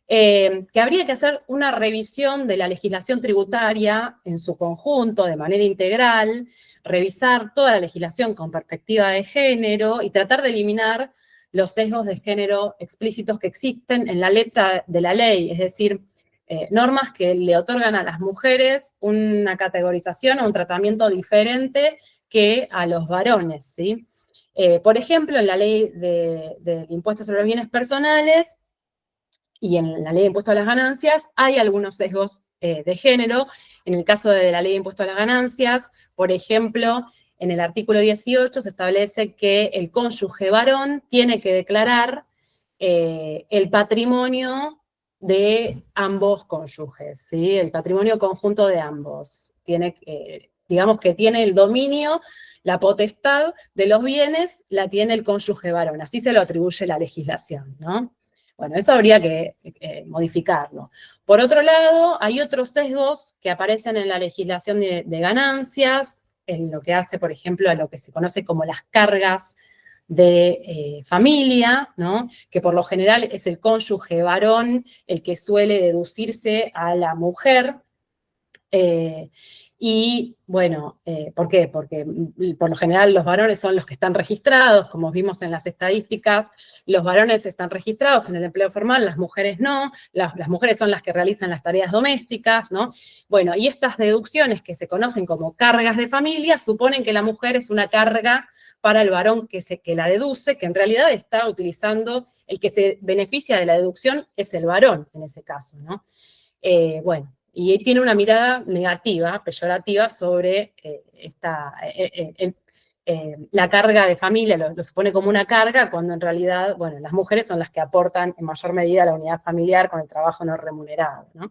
que habría que hacer una revisión de la legislación tributaria en su conjunto, de manera integral, revisar toda la legislación con perspectiva de género y tratar de eliminar los sesgos de género explícitos que existen en la letra de la ley, es decir, normas que le otorgan a las mujeres una categorización o un tratamiento diferente que a los varones, ¿sí? Por ejemplo, en la ley del impuesto sobre los bienes personales y en la ley de impuesto a las ganancias hay algunos sesgos de género. En el caso de la ley de impuesto a las ganancias, por ejemplo, en el artículo 18 se establece que el cónyuge varón tiene que declarar el patrimonio de ambos cónyuges, ¿sí? El patrimonio conjunto de ambos. Digamos que tiene el dominio, la potestad de los bienes, la tiene el cónyuge varón. Así se lo atribuye la legislación, ¿no? Bueno, eso habría que modificarlo. Por otro lado, hay otros sesgos que aparecen en la legislación de ganancias, en lo que hace, por ejemplo, a lo que se conoce como las cargas de familia, ¿no? Que por lo general es el cónyuge varón el que suele deducirse a la mujer. Y bueno, ¿por qué? Porque por lo general los varones son los que están registrados, como vimos en las estadísticas, los varones están registrados en el empleo formal, las mujeres no, las mujeres son las que realizan las tareas domésticas, ¿no? Bueno, y estas deducciones que se conocen como cargas de familia suponen que la mujer es una carga para el varón que la deduce, que en realidad está utilizando, el que se beneficia de la deducción es el varón en ese caso, ¿no? Bueno. Y tiene una mirada negativa, peyorativa, sobre la carga de familia, lo supone como una carga, cuando en realidad, bueno, las mujeres son las que aportan en mayor medida a la unidad familiar con el trabajo no remunerado, ¿no?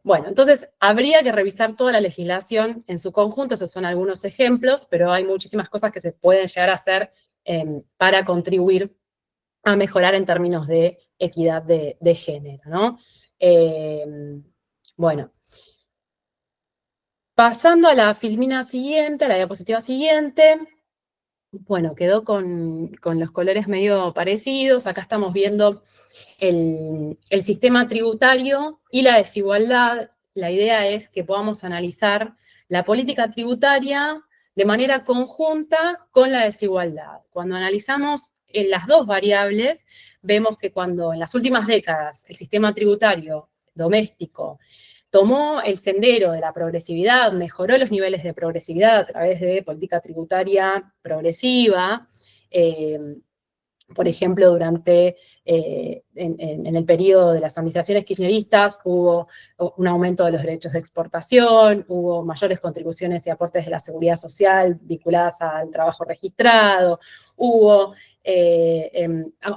Bueno, entonces habría que revisar toda la legislación en su conjunto, esos son algunos ejemplos, pero hay muchísimas cosas que se pueden llegar a hacer para contribuir a mejorar en términos de equidad de género, ¿no? Bueno, pasando a la filmina siguiente, a la diapositiva siguiente, bueno, quedó con los colores medio parecidos. Acá estamos viendo el sistema tributario y la desigualdad. La idea es que podamos analizar la política tributaria de manera conjunta con la desigualdad. Cuando analizamos las dos variables, vemos que cuando en las últimas décadas el sistema tributario doméstico tomó el sendero de la progresividad, mejoró los niveles de progresividad a través de política tributaria progresiva, por ejemplo, durante, en el periodo de las administraciones kirchneristas hubo un aumento de los derechos de exportación, hubo mayores contribuciones y aportes de la seguridad social vinculadas al trabajo registrado, hubo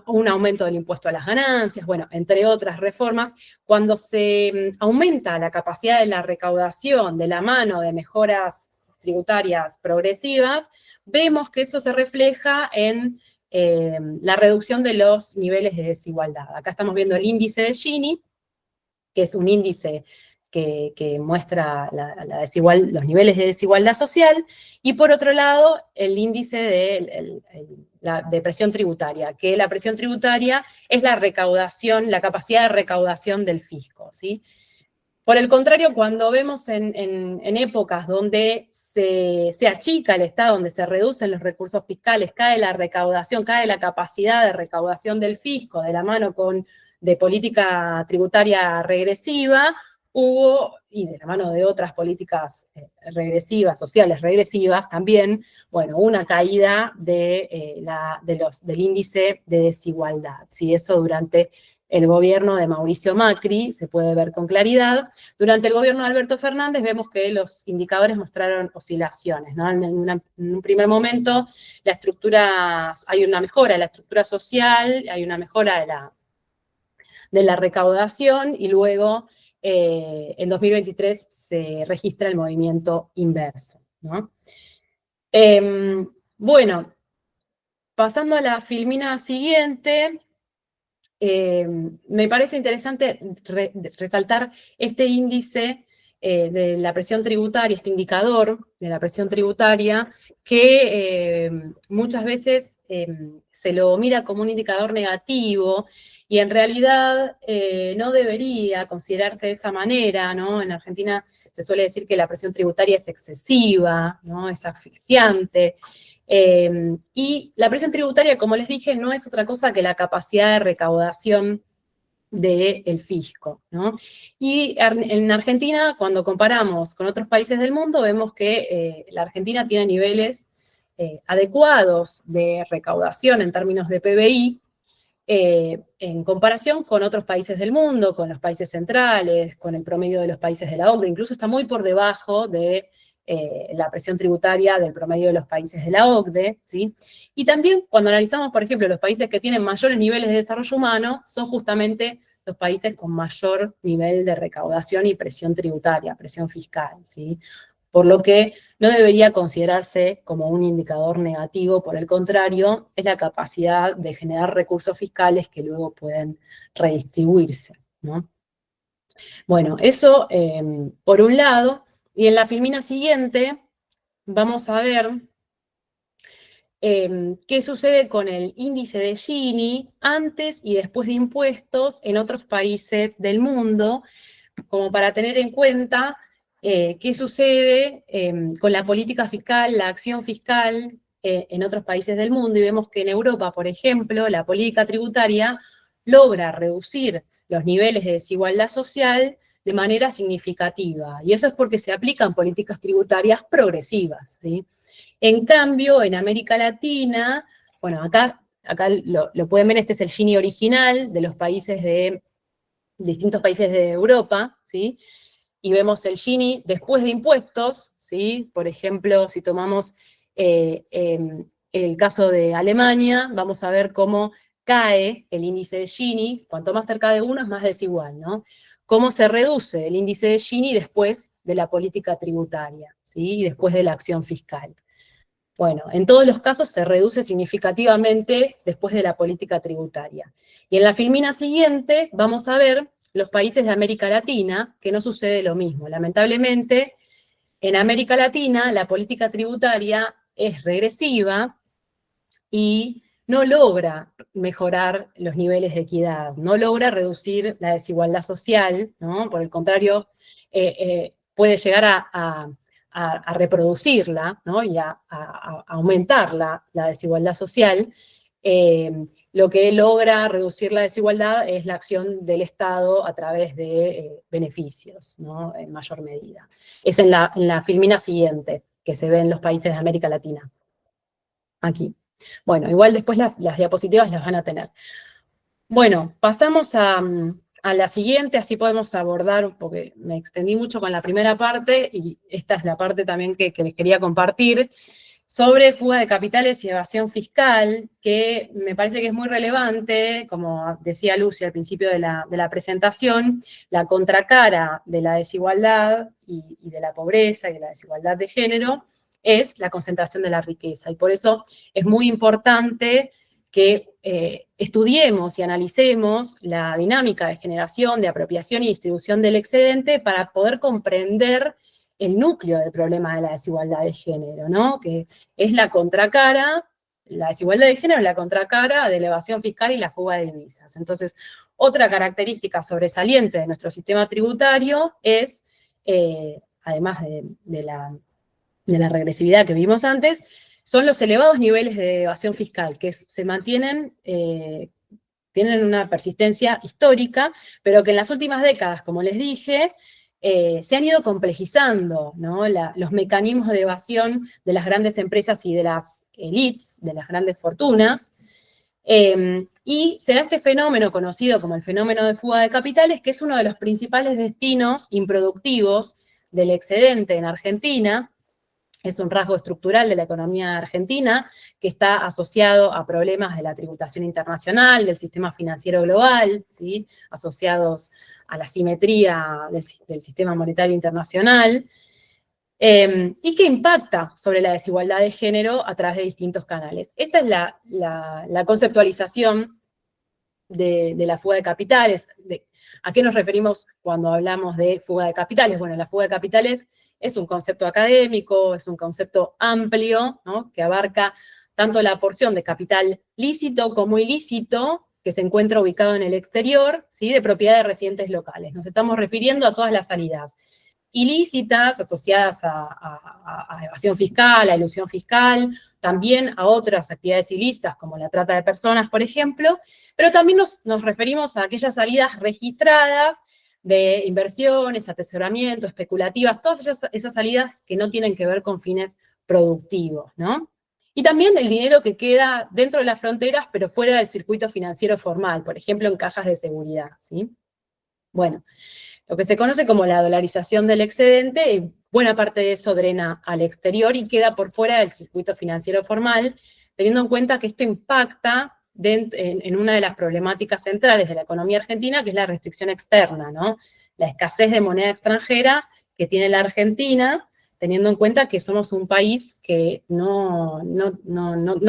un aumento del impuesto a las ganancias, bueno, entre otras reformas. Cuando se aumenta la capacidad de la recaudación de la mano de mejoras tributarias progresivas, vemos que eso se refleja en la reducción de los niveles de desigualdad. Acá estamos viendo el índice de Gini, que es un índice que muestra los niveles de desigualdad social, y por otro lado, el índice de presión tributaria, que la presión tributaria es la recaudación, la capacidad de recaudación del fisco, ¿sí? Por el contrario, cuando vemos en épocas donde se achica el Estado, donde se reducen los recursos fiscales, cae la recaudación, cae la capacidad de recaudación del fisco de la mano de política tributaria regresiva, y de la mano de otras políticas regresivas, sociales regresivas también, bueno, una caída del índice de desigualdad, ¿sí? Eso durante el gobierno de Mauricio Macri, se puede ver con claridad. Durante el gobierno de Alberto Fernández vemos que los indicadores mostraron oscilaciones, ¿no? En un primer momento hay una mejora de la estructura social, hay una mejora de la recaudación, y luego en 2023 se registra el movimiento inverso, ¿no? Bueno, pasando a la filmina siguiente, me parece interesante resaltar este índice de la presión tributaria, este indicador de la presión tributaria, que muchas veces se lo mira como un indicador negativo, y en realidad no debería considerarse de esa manera, ¿no? En Argentina se suele decir que la presión tributaria es excesiva, ¿no? Es asfixiante. Y la presión tributaria, como les dije, no es otra cosa que la capacidad de recaudación del fisco, ¿no? Y en Argentina, cuando comparamos con otros países del mundo, vemos que la Argentina tiene niveles adecuados de recaudación en términos de PBI, en comparación con otros países del mundo, con los países centrales, con el promedio de los países de la OCDE, incluso está muy por debajo de la presión tributaria del promedio de los países de la OCDE, ¿sí? Y también cuando analizamos, por ejemplo, los países que tienen mayores niveles de desarrollo humano, son justamente los países con mayor nivel de recaudación y presión tributaria, presión fiscal, ¿sí? Por lo que no debería considerarse como un indicador negativo, por el contrario, es la capacidad de generar recursos fiscales que luego pueden redistribuirse, ¿no? Bueno, eso por un lado. Y en la filmina siguiente vamos a ver qué sucede con el índice de Gini antes y después de impuestos en otros países del mundo, como para tener en cuenta qué sucede con la política fiscal, la acción fiscal en otros países del mundo. Y vemos que en Europa, por ejemplo, la política tributaria logra reducir los niveles de desigualdad social de manera significativa. Y eso es porque se aplican políticas tributarias progresivas, ¿sí? En cambio, en América Latina, bueno, acá lo pueden ver, este es el Gini original de los países distintos países de Europa, ¿sí? Y vemos el Gini después de impuestos, ¿sí? Por ejemplo, si tomamos el caso de Alemania, vamos a ver cómo cae el índice de Gini. Cuanto más cerca de 1 es más desigual, ¿no? Cómo se reduce el índice de Gini después de la política tributaria, ¿sí? Y después de la acción fiscal. Bueno, en todos los casos se reduce significativamente después de la política tributaria. Y en la filmina siguiente vamos a ver los países de América Latina, que no sucede lo mismo. Lamentablemente, en América Latina la política tributaria es regresiva y no logra mejorar los niveles de equidad, no logra reducir la desigualdad social, ¿no? Por el contrario, puede llegar a reproducirla, ¿no? Y a aumentar la desigualdad social. Lo que logra reducir la desigualdad es la acción del Estado a través de beneficios, ¿no? En mayor medida. Es en la filmina siguiente que se ve en los países de América Latina. Aquí. Bueno, igual después las diapositivas las van a tener. Bueno, pasamos a la siguiente, así podemos abordar, porque me extendí mucho con la primera parte, y esta es la parte también que les quería compartir, sobre fuga de capitales y evasión fiscal, que me parece que es muy relevante, como decía Lucy al principio de la presentación, la contracara de la desigualdad y de la pobreza y de la desigualdad de género es la concentración de la riqueza. Y por eso es muy importante que estudiemos y analicemos la dinámica de generación, de apropiación y distribución del excedente para poder comprender el núcleo del problema de la desigualdad de género, ¿no? Que es la contracara, la desigualdad de género es la contracara de la evasión fiscal y la fuga de divisas. Entonces, otra característica sobresaliente de nuestro sistema tributario es, además de la regresividad que vimos antes, son los elevados niveles de evasión fiscal, que se mantienen, tienen una persistencia histórica, pero que en las últimas décadas, como les dije, se han ido complejizando, ¿no? Los mecanismos de evasión de las grandes empresas y de las élites, de las grandes fortunas, Y se da este fenómeno conocido como el fenómeno de fuga de capitales, que es uno de los principales destinos improductivos del excedente en Argentina. Es un rasgo estructural de la economía argentina que está asociado a problemas de la tributación internacional, del sistema financiero global, ¿sí? Asociados a la simetría del sistema monetario internacional, y que impacta sobre la desigualdad de género a través de distintos canales. Esta es la conceptualización de la fuga de capitales. ¿A qué nos referimos cuando hablamos de fuga de capitales? Bueno, la fuga de capitales es un concepto académico, es un concepto amplio, ¿no? Que abarca tanto la porción de capital lícito como ilícito que se encuentra ubicado en el exterior, ¿sí? De propiedad de residentes locales. Nos estamos refiriendo a todas las salidas ilícitas asociadas a evasión fiscal, a ilusión fiscal, también a otras actividades ilícitas como la trata de personas, por ejemplo, pero también nos referimos a aquellas salidas registradas de inversiones, atesoramiento, especulativas, todas esas salidas que no tienen que ver con fines productivos, ¿no? Y también el dinero que queda dentro de las fronteras, pero fuera del circuito financiero formal, por ejemplo, en cajas de seguridad, ¿sí? Bueno, lo que se conoce como la dolarización del excedente, buena parte de eso drena al exterior y queda por fuera del circuito financiero formal, teniendo en cuenta que esto impacta en una de las problemáticas centrales de la economía argentina, que es la restricción externa, ¿no? La escasez de moneda extranjera que tiene la Argentina, teniendo en cuenta que somos un país que no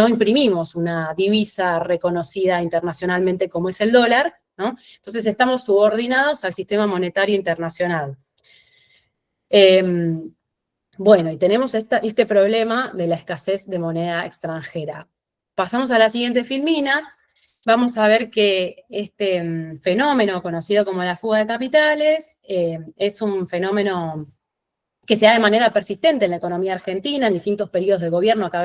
imprimimos una divisa reconocida internacionalmente como es el dólar, ¿no? Entonces estamos subordinados al sistema monetario internacional. Bueno, y tenemos este problema de la escasez de moneda extranjera. Pasamos a la siguiente filmina. Vamos a ver que este fenómeno conocido como la fuga de capitales es un fenómeno que se da de manera persistente en la economía argentina, en distintos periodos de gobierno. Acá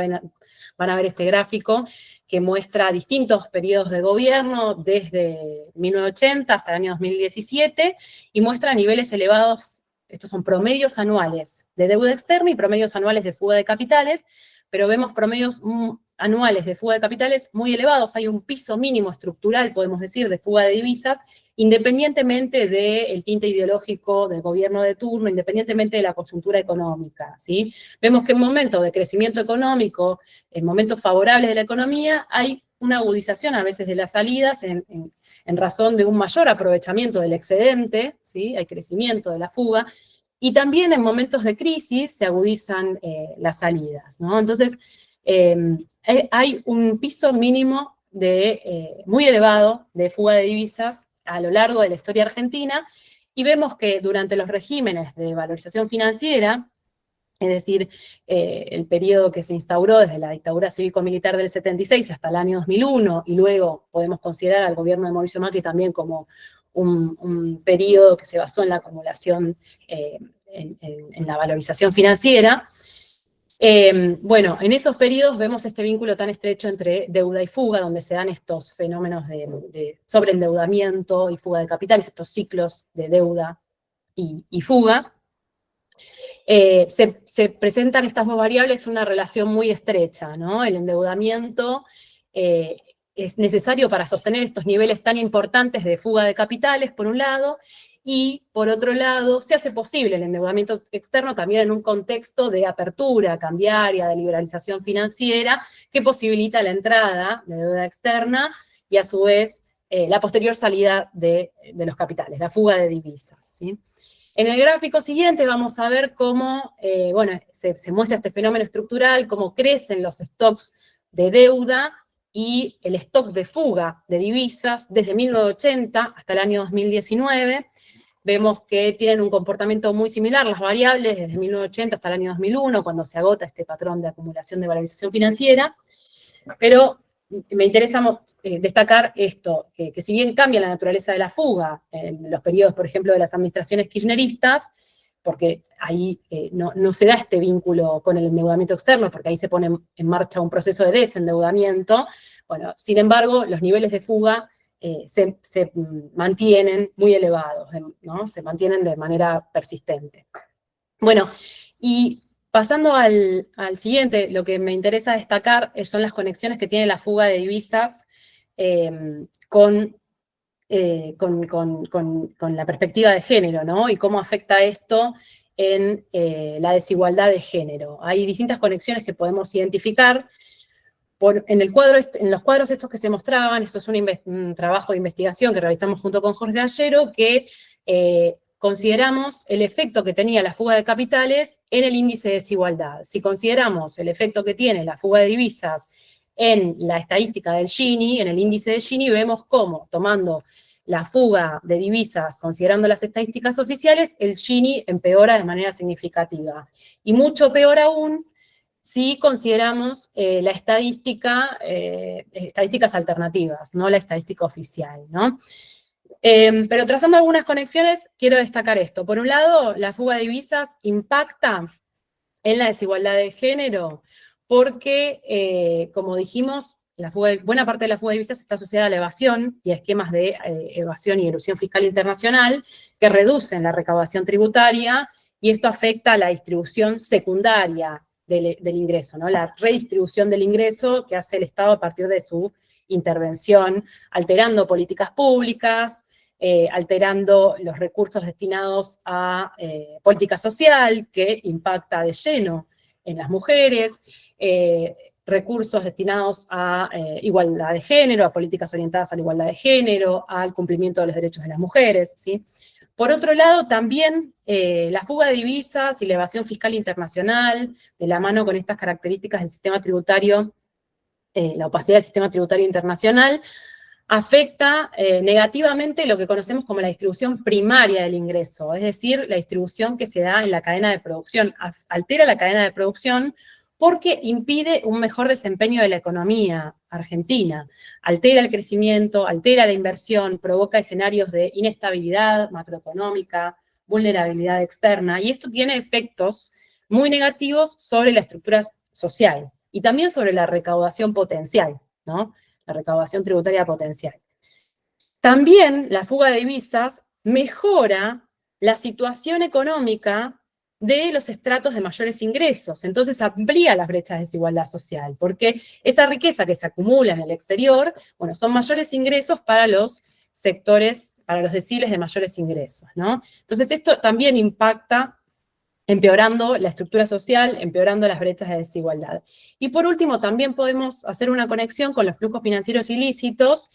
van a ver este gráfico que muestra distintos periodos de gobierno, desde 1980 hasta el año 2017, y muestra niveles elevados. Estos son promedios anuales de deuda externa y promedios anuales de fuga de capitales, pero vemos promedios anuales de fuga de capitales muy elevados. Hay un piso mínimo estructural, podemos decir, de fuga de divisas, independientemente del tinte ideológico del gobierno de turno, independientemente de la coyuntura económica, ¿sí? Vemos que en momentos de crecimiento económico, en momentos favorables de la economía, hay una agudización a veces de las salidas en razón de un mayor aprovechamiento del excedente, ¿sí? Hay crecimiento de la fuga, y también en momentos de crisis se agudizan las salidas, ¿no? Entonces, hay un piso mínimo muy elevado de fuga de divisas a lo largo de la historia argentina, y vemos que durante los regímenes de valorización financiera, es decir, el periodo que se instauró desde la dictadura cívico-militar del 76 hasta el año 2001, y luego podemos considerar al gobierno de Mauricio Macri también como un periodo que se basó en la acumulación, en la valorización financiera. Bueno, en esos periodos vemos este vínculo tan estrecho entre deuda y fuga, donde se dan estos fenómenos de sobreendeudamiento y fuga de capitales, estos ciclos de deuda y fuga. Se presentan estas dos variables una relación muy estrecha, ¿no? El endeudamiento es necesario para sostener estos niveles tan importantes de fuga de capitales, por un lado, y por otro lado, se hace posible el endeudamiento externo también en un contexto de apertura cambiaria, de liberalización financiera, que posibilita la entrada de deuda externa y a su vez la posterior salida de los capitales, la fuga de divisas, ¿sí? En el gráfico siguiente vamos a ver cómo, bueno, se muestra este fenómeno estructural, cómo crecen los stocks de deuda y el stock de fuga de divisas desde 1980 hasta el año 2019. Vemos que tienen un comportamiento muy similar las variables desde 1980 hasta el año 2001, cuando se agota este patrón de acumulación de valorización financiera, pero me interesa destacar esto, que si bien cambia la naturaleza de la fuga en los periodos, por ejemplo, de las administraciones kirchneristas, porque ahí no se da este vínculo con el endeudamiento externo, porque ahí se pone en marcha un proceso de desendeudamiento, bueno, sin embargo, los niveles de fuga se mantienen muy elevados, ¿no? Se mantienen de manera persistente. Bueno, y pasando al siguiente, lo que me interesa destacar son las conexiones que tiene la fuga de divisas con la perspectiva de género, ¿no? Y cómo afecta esto en la desigualdad de género. Hay distintas conexiones que podemos identificar. En los cuadros estos que se mostraban, esto es un trabajo de investigación que realizamos junto con Jorge Gallero, que consideramos el efecto que tenía la fuga de capitales en el índice de desigualdad. Si consideramos el efecto que tiene la fuga de divisas en la estadística del Gini, en el índice de Gini, vemos cómo, tomando la fuga de divisas, considerando las estadísticas oficiales, el Gini empeora de manera significativa. Y mucho peor aún si consideramos la estadística, estadísticas alternativas, no la estadística oficial, ¿no? Pero trazando algunas conexiones, quiero destacar esto. Por un lado, la fuga de divisas impacta en la desigualdad de género, porque, como dijimos, buena parte de la fuga de divisas está asociada a la evasión y a esquemas de evasión y elusión fiscal internacional que reducen la recaudación tributaria, y esto afecta a la distribución secundaria del ingreso, ¿no? La redistribución del ingreso que hace el Estado a partir de su intervención, alterando políticas públicas, alterando los recursos destinados a política social, que impacta de lleno en las mujeres, recursos destinados a igualdad de género, a políticas orientadas a la igualdad de género, al cumplimiento de los derechos de las mujeres, ¿sí? Por otro lado, también la fuga de divisas y la evasión fiscal internacional, de la mano con estas características del sistema tributario, la opacidad del sistema tributario internacional, afecta negativamente lo que conocemos como la distribución primaria del ingreso, es decir, la distribución que se da en la cadena de producción. Altera la cadena de producción porque impide un mejor desempeño de la economía argentina, altera el crecimiento, altera la inversión, provoca escenarios de inestabilidad macroeconómica, vulnerabilidad externa, y esto tiene efectos muy negativos sobre la estructura social y también sobre la recaudación potencial, ¿no? La recaudación tributaria potencial. También la fuga de divisas mejora la situación económica de los estratos de mayores ingresos, entonces amplía las brechas de desigualdad social, porque esa riqueza que se acumula en el exterior, bueno, son mayores ingresos para los sectores, para los deciles de mayores ingresos, ¿no? Entonces esto también impacta empeorando la estructura social, empeorando las brechas de desigualdad. Y por último, también podemos hacer una conexión con los flujos financieros ilícitos,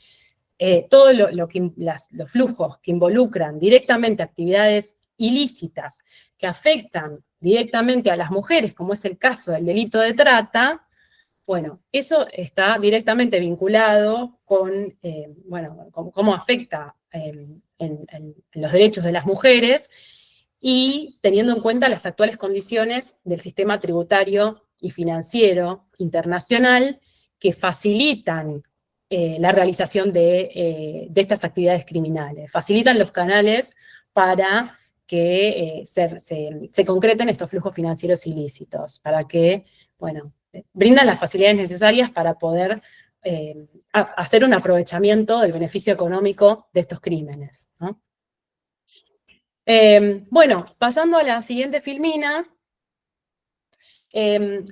todos los flujos que involucran directamente actividades ilícitas que afectan directamente a las mujeres, como es el caso del delito de trata. Bueno, eso está directamente vinculado con, bueno, cómo afecta en los derechos de las mujeres, y teniendo en cuenta las actuales condiciones del sistema tributario y financiero internacional que facilitan la realización de estas actividades criminales, facilitan los canales para que se concreten estos flujos financieros ilícitos, para que, bueno, brindan las facilidades necesarias para poder hacer un aprovechamiento del beneficio económico de estos crímenes, ¿no? Bueno, pasando a la siguiente filmina,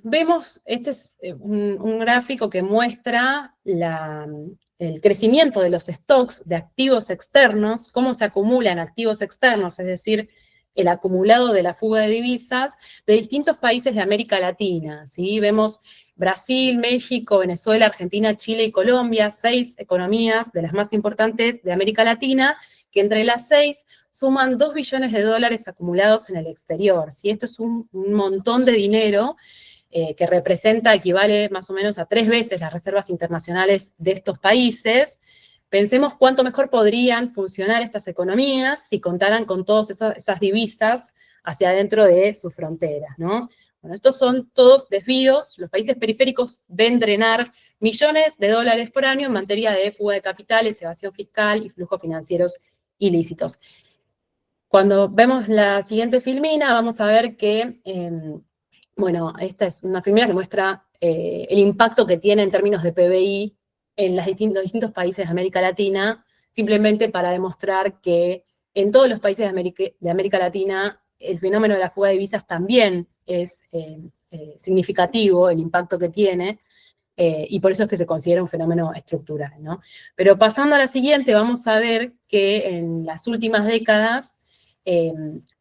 vemos, este es un gráfico que muestra el crecimiento de los stocks de activos externos, cómo se acumulan activos externos, es decir, el acumulado de la fuga de divisas de distintos países de América Latina, ¿sí? Vemos Brasil, México, Venezuela, Argentina, Chile y Colombia, 6 economías de las más importantes de América Latina, que entre las 6 suman $2 billones acumulados en el exterior, ¿sí? Esto es un montón de dinero que equivale más o menos a 3 veces las reservas internacionales de estos países. Pensemos cuánto mejor podrían funcionar estas economías si contaran con todas esas divisas hacia adentro de sus fronteras, ¿no? Bueno, estos son todos desvíos. Los países periféricos ven drenar millones de dólares por año en materia de fuga de capitales, evasión fiscal y flujos financieros ilícitos. Cuando vemos la siguiente filmina, vamos a ver que, bueno, esta es una filmina que muestra el impacto que tiene en términos de PBI en los distintos países de América Latina, simplemente para demostrar que en todos los países de América Latina el fenómeno de la fuga de divisas también es significativo, el impacto que tiene. y por eso es que se considera un fenómeno estructural, ¿no? Pero pasando a la siguiente, vamos a ver que en las últimas décadas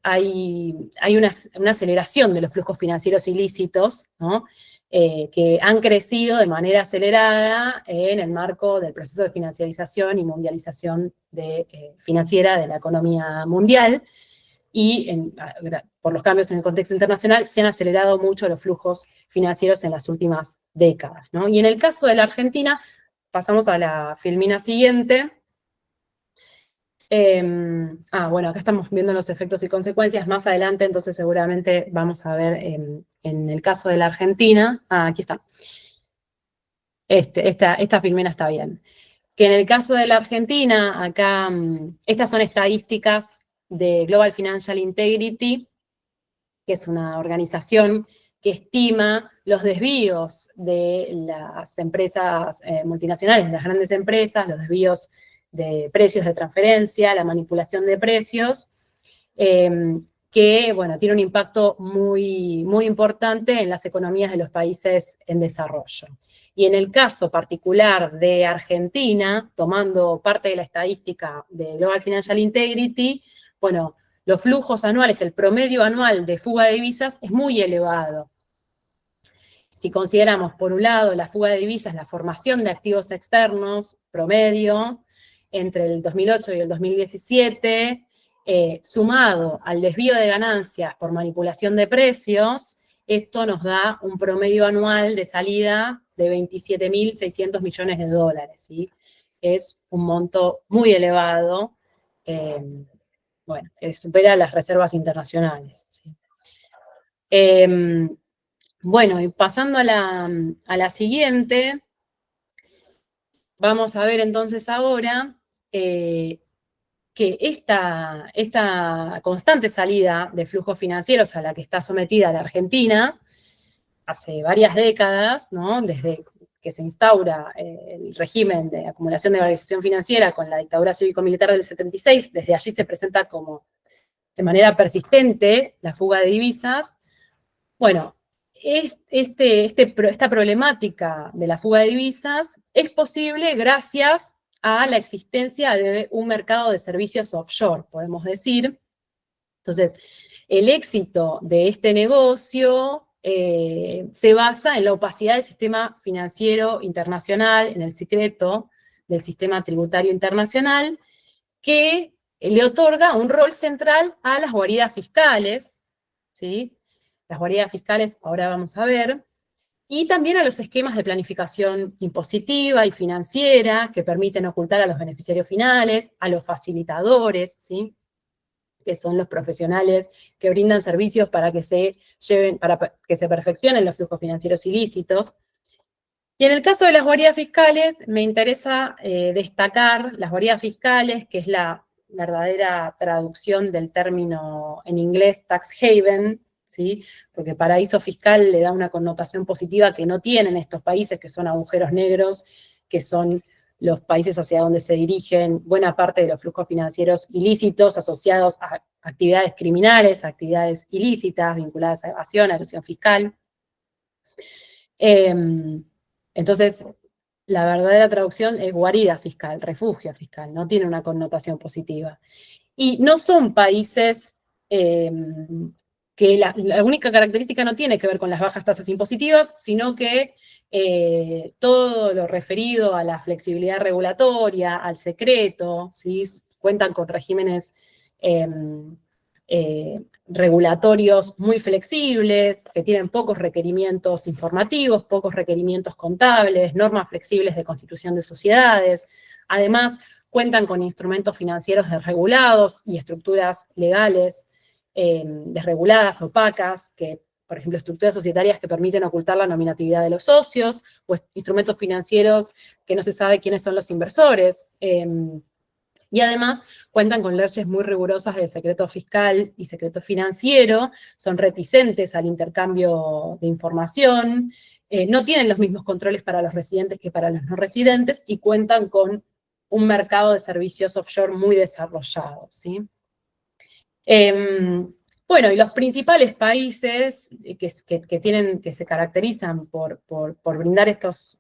hay una aceleración de los flujos financieros ilícitos, ¿no? Que han crecido de manera acelerada en el marco del proceso de financiarización y mundialización financiera de la economía mundial, y por los cambios en el contexto internacional se han acelerado mucho los flujos financieros en las últimas décadas, ¿no? Y en el caso de la Argentina, pasamos a la filmina siguiente. Bueno, acá estamos viendo los efectos y consecuencias más adelante, entonces seguramente vamos a ver en el caso de la Argentina, aquí está. Esta filmina está bien. Que en el caso de la Argentina, acá, estas son estadísticas de Global Financial Integrity, que es una organización que estima los desvíos de las empresas multinacionales, de las grandes empresas, los desvíos de precios de transferencia, la manipulación de precios, que, bueno, tiene un impacto muy, muy importante en las economías de los países en desarrollo. Y en el caso particular de Argentina, tomando parte de la estadística de Global Financial Integrity, bueno, los flujos anuales, el promedio anual de fuga de divisas es muy elevado. Si consideramos, por un lado, la fuga de divisas, la formación de activos externos, promedio, entre el 2008 y el 2017, sumado al desvío de ganancias por manipulación de precios, esto nos da un promedio anual de salida de 27.600 millones de dólares, ¿sí? Es un monto muy elevado, bueno, que supera las reservas internacionales, ¿sí? Bueno, y pasando a la siguiente, vamos a ver entonces ahora que esta constante salida de flujos financieros a la que está sometida la Argentina hace varias décadas, ¿no? Desde que se instaura el régimen de acumulación de valorización financiera con la dictadura cívico-militar del 76, desde allí se presenta como de manera persistente la fuga de divisas. Bueno, esta problemática de la fuga de divisas es posible gracias a la existencia de un mercado de servicios offshore, podemos decir. Entonces, el éxito de este negocio se basa en la opacidad del sistema financiero internacional, en el secreto del sistema tributario internacional, que le otorga un rol central a las guaridas fiscales, ¿sí? Las guaridas fiscales, ahora vamos a ver, y también a los esquemas de planificación impositiva y financiera que permiten ocultar a los beneficiarios finales, a los facilitadores, ¿sí? Que son los profesionales que brindan servicios para que se perfeccionen los flujos financieros ilícitos. Y en el caso de las guaridas fiscales, me interesa destacar las guaridas fiscales, que es la verdadera traducción del término en inglés tax haven, ¿sí? Porque paraíso fiscal le da una connotación positiva que no tienen estos países, que son agujeros negros, que son los países hacia donde se dirigen buena parte de los flujos financieros ilícitos asociados a actividades criminales, actividades ilícitas vinculadas a evasión, a elusión fiscal. Entonces, la verdadera traducción es guarida fiscal, refugio fiscal, no tiene una connotación positiva. Y no son países que la única característica no tiene que ver con las bajas tasas impositivas, sino que todo lo referido a la flexibilidad regulatoria, al secreto, ¿sí? Cuentan con regímenes regulatorios muy flexibles, que tienen pocos requerimientos informativos, pocos requerimientos contables, normas flexibles de constitución de sociedades. Además, cuentan con instrumentos financieros desregulados y estructuras legales desreguladas, opacas, que, por ejemplo, estructuras societarias que permiten ocultar la nominatividad de los socios, o instrumentos financieros que no se sabe quiénes son los inversores. Y además cuentan con leyes muy rigurosas de secreto fiscal y secreto financiero, son reticentes al intercambio de información, no tienen los mismos controles para los residentes que para los no residentes, y cuentan con un mercado de servicios offshore muy desarrollado, ¿sí? Bueno, y los principales países que se caracterizan por brindar estos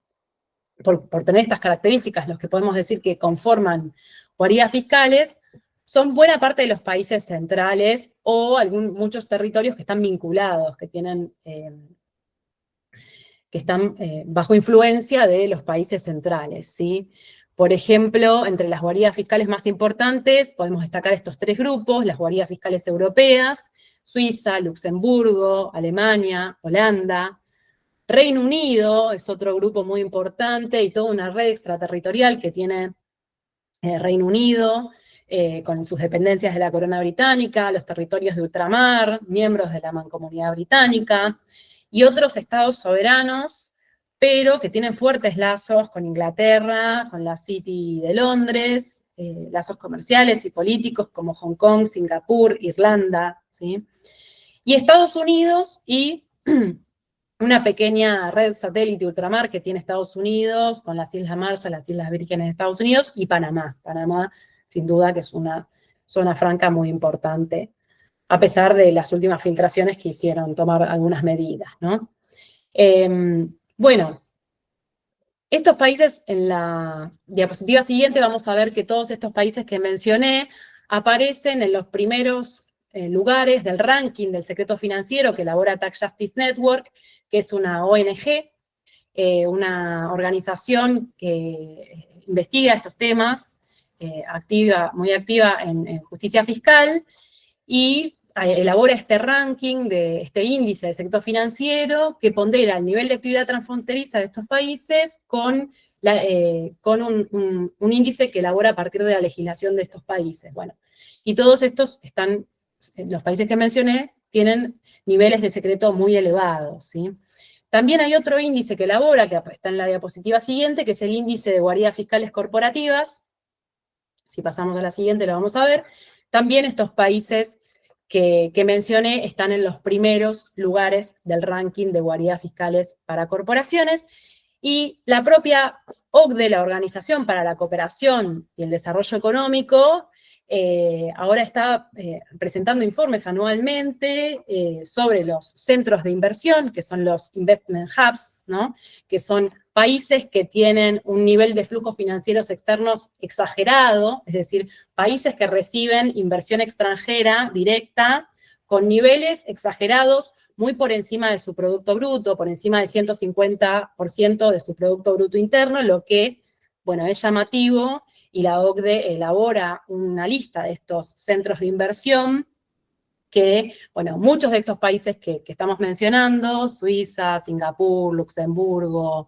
por tener estas características, los que podemos decir que conforman guaridas fiscales, son buena parte de los países centrales o muchos territorios que están vinculados, que están bajo influencia de los países centrales, ¿sí? Por ejemplo, entre las guaridas fiscales más importantes podemos destacar estos 3 grupos: las guaridas fiscales europeas, Suiza, Luxemburgo, Alemania, Holanda. Reino Unido es otro grupo muy importante y toda una red extraterritorial que tiene Reino Unido, con sus dependencias de la corona británica, los territorios de ultramar, miembros de la Mancomunidad Británica, y otros estados soberanos, pero que tienen fuertes lazos con Inglaterra, con la City de Londres, lazos comerciales y políticos como Hong Kong, Singapur, Irlanda, ¿sí? Y Estados Unidos y una pequeña red satélite ultramar que tiene Estados Unidos, con las Islas Marshall, las Islas Vírgenes de Estados Unidos, y Panamá. Panamá, sin duda, que es una zona franca muy importante, a pesar de las últimas filtraciones que hicieron tomar algunas medidas, ¿no? Bueno, estos países, en la diapositiva siguiente vamos a ver que todos estos países que mencioné aparecen en los primeros lugares del ranking del secreto financiero que elabora Tax Justice Network, que es una ONG, una organización que investiga estos temas, muy activa en justicia fiscal, y elabora este ranking, este índice de secreto financiero, que pondera el nivel de actividad transfronteriza de estos países con un índice que elabora a partir de la legislación de estos países. Bueno, y todos estos los países que mencioné, tienen niveles de secreto muy elevados, ¿sí? También hay otro índice que elabora, que está en la diapositiva siguiente, que es el índice de guaridas fiscales corporativas. Si pasamos a la siguiente lo vamos a ver. También estos países que mencioné están en los primeros lugares del ranking de guaridas fiscales para corporaciones, y la propia OCDE, la Organización para la Cooperación y el Desarrollo Económico, ahora está presentando informes anualmente sobre los centros de inversión, que son los investment hubs, ¿no? Que son países que tienen un nivel de flujos financieros externos exagerado, es decir, países que reciben inversión extranjera directa con niveles exagerados, muy por encima de su Producto Bruto, por encima del 150% de su Producto Bruto Interno, lo que, bueno, es llamativo, y la OCDE elabora una lista de estos centros de inversión que, bueno, muchos de estos países que estamos mencionando, Suiza, Singapur, Luxemburgo,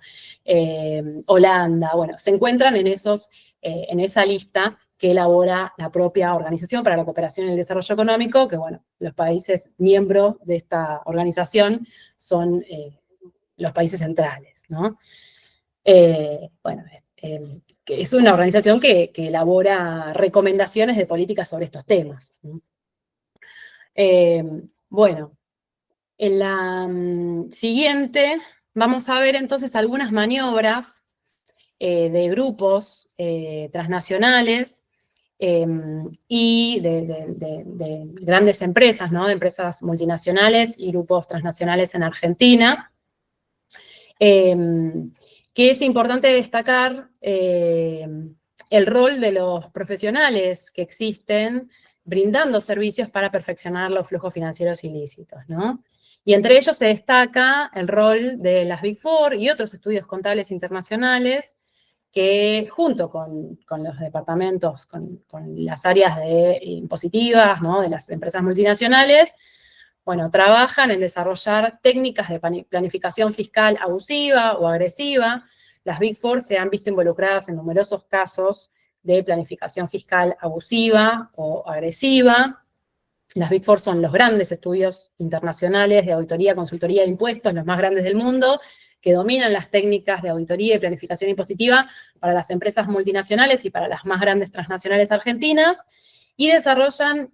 Holanda, bueno, se encuentran en esa lista que elabora la propia Organización para la Cooperación y el Desarrollo Económico, que, bueno, los países miembros de esta organización son los países centrales, ¿no? Bueno, que es una organización que elabora recomendaciones de políticas sobre estos temas, ¿no? Bueno, en la siguiente vamos a ver entonces algunas maniobras de grupos transnacionales y de grandes empresas, ¿no? De empresas multinacionales y grupos transnacionales en Argentina, que es importante destacar el rol de los profesionales que existen brindando servicios para perfeccionar los flujos financieros ilícitos, ¿no? Y entre ellos se destaca el rol de las Big Four y otros estudios contables internacionales que, junto con los departamentos, con las áreas impositivas, ¿no? De las empresas multinacionales, bueno, trabajan en desarrollar técnicas de planificación fiscal abusiva o agresiva. Las Big Four se han visto involucradas en numerosos casos de planificación fiscal abusiva o agresiva. Las Big Four son los grandes estudios internacionales de auditoría, consultoría de impuestos, los más grandes del mundo, que dominan las técnicas de auditoría y planificación impositiva para las empresas multinacionales y para las más grandes transnacionales argentinas, y desarrollan,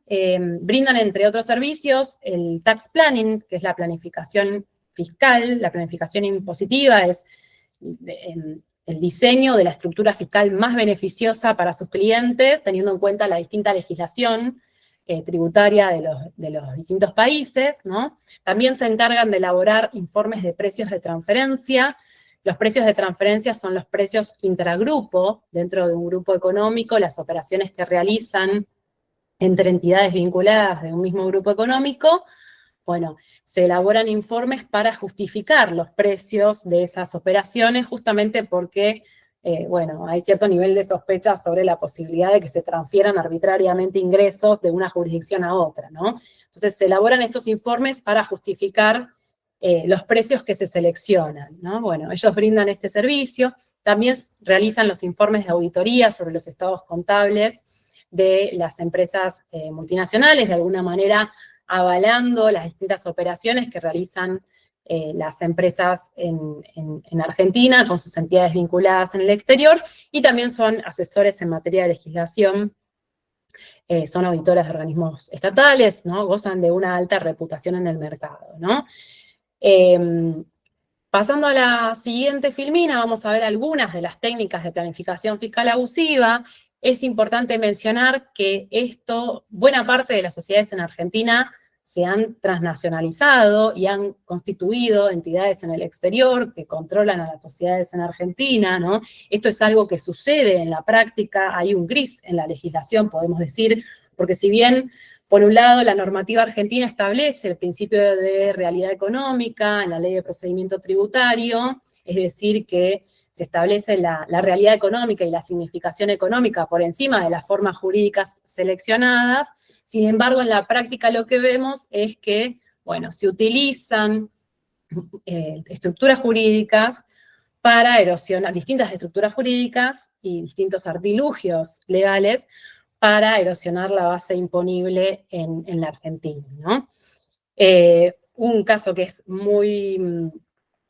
brindan entre otros servicios, el tax planning, que es la planificación fiscal, la planificación impositiva, es el diseño de la estructura fiscal más beneficiosa para sus clientes, teniendo en cuenta la distinta legislación tributaria de los distintos países, ¿no? También se encargan de elaborar informes de precios de transferencia, Los precios de transferencia son los precios intragrupo, dentro de un grupo económico, las operaciones que realizan entre entidades vinculadas de un mismo grupo económico. Bueno, se elaboran informes para justificar los precios de esas operaciones, justamente porque, bueno, hay cierto nivel de sospecha sobre la posibilidad de que se transfieran arbitrariamente ingresos de una jurisdicción a otra, ¿no? Entonces, se elaboran estos informes para justificar los precios que se seleccionan, ¿no? Bueno, ellos brindan este servicio, también realizan los informes de auditoría sobre los estados contables de las empresas multinacionales, de alguna manera avalando las distintas operaciones que realizan las empresas en Argentina con sus entidades vinculadas en el exterior, y también son asesores en materia de legislación, son auditoras de organismos estatales, ¿no? Gozan de una alta reputación en el mercado, ¿no? Pasando a la siguiente filmina, vamos a ver algunas de las técnicas de planificación fiscal abusiva. Es importante mencionar que buena parte de las sociedades en Argentina se han transnacionalizado y han constituido entidades en el exterior que controlan a las sociedades en Argentina, ¿no? Esto es algo que sucede en la práctica, hay un gris en la legislación, podemos decir, porque si bien, por un lado, la normativa argentina establece el principio de realidad económica en la Ley de Procedimiento Tributario, es decir, que se establece la realidad económica y la significación económica por encima de las formas jurídicas seleccionadas. Sin embargo, en la práctica lo que vemos es que, bueno, se utilizan estructuras jurídicas para erosionar, distintas estructuras jurídicas y distintos artilugios legales para erosionar la base imponible en la Argentina, ¿no? Un caso que es muy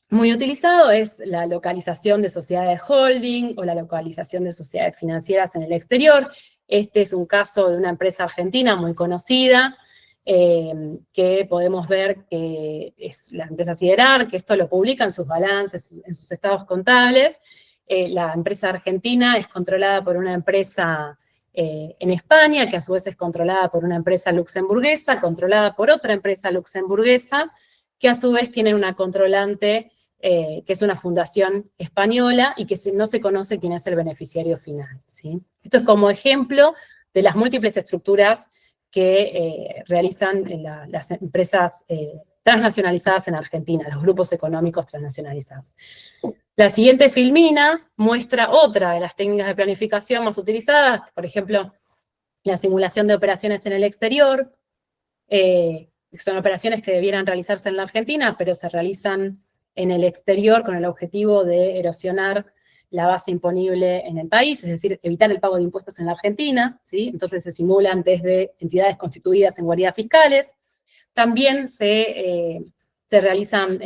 utilizado es la localización de sociedades holding o la localización de sociedades financieras en el exterior. Este es un caso de una empresa argentina muy conocida, que podemos ver que es la empresa Siderar, que esto lo publica en sus balances, en sus estados contables. La empresa argentina es controlada por una empresa en España, que a su vez es controlada por una empresa luxemburguesa, controlada por otra empresa luxemburguesa, que a su vez tiene una controlante que es una fundación española y que no se conoce quién es el beneficiario final, ¿sí? Esto es como ejemplo de las múltiples estructuras que realizan las empresas transnacionalizadas en Argentina, los grupos económicos transnacionalizados. La siguiente filmina muestra otra de las técnicas de planificación más utilizadas, por ejemplo, la simulación de operaciones en el exterior, son operaciones que debieran realizarse en la Argentina, pero se realizan en el exterior con el objetivo de erosionar la base imponible en el país, es decir, evitar el pago de impuestos en la Argentina, ¿sí? Entonces se simulan desde entidades constituidas en guaridas fiscales. También se realizan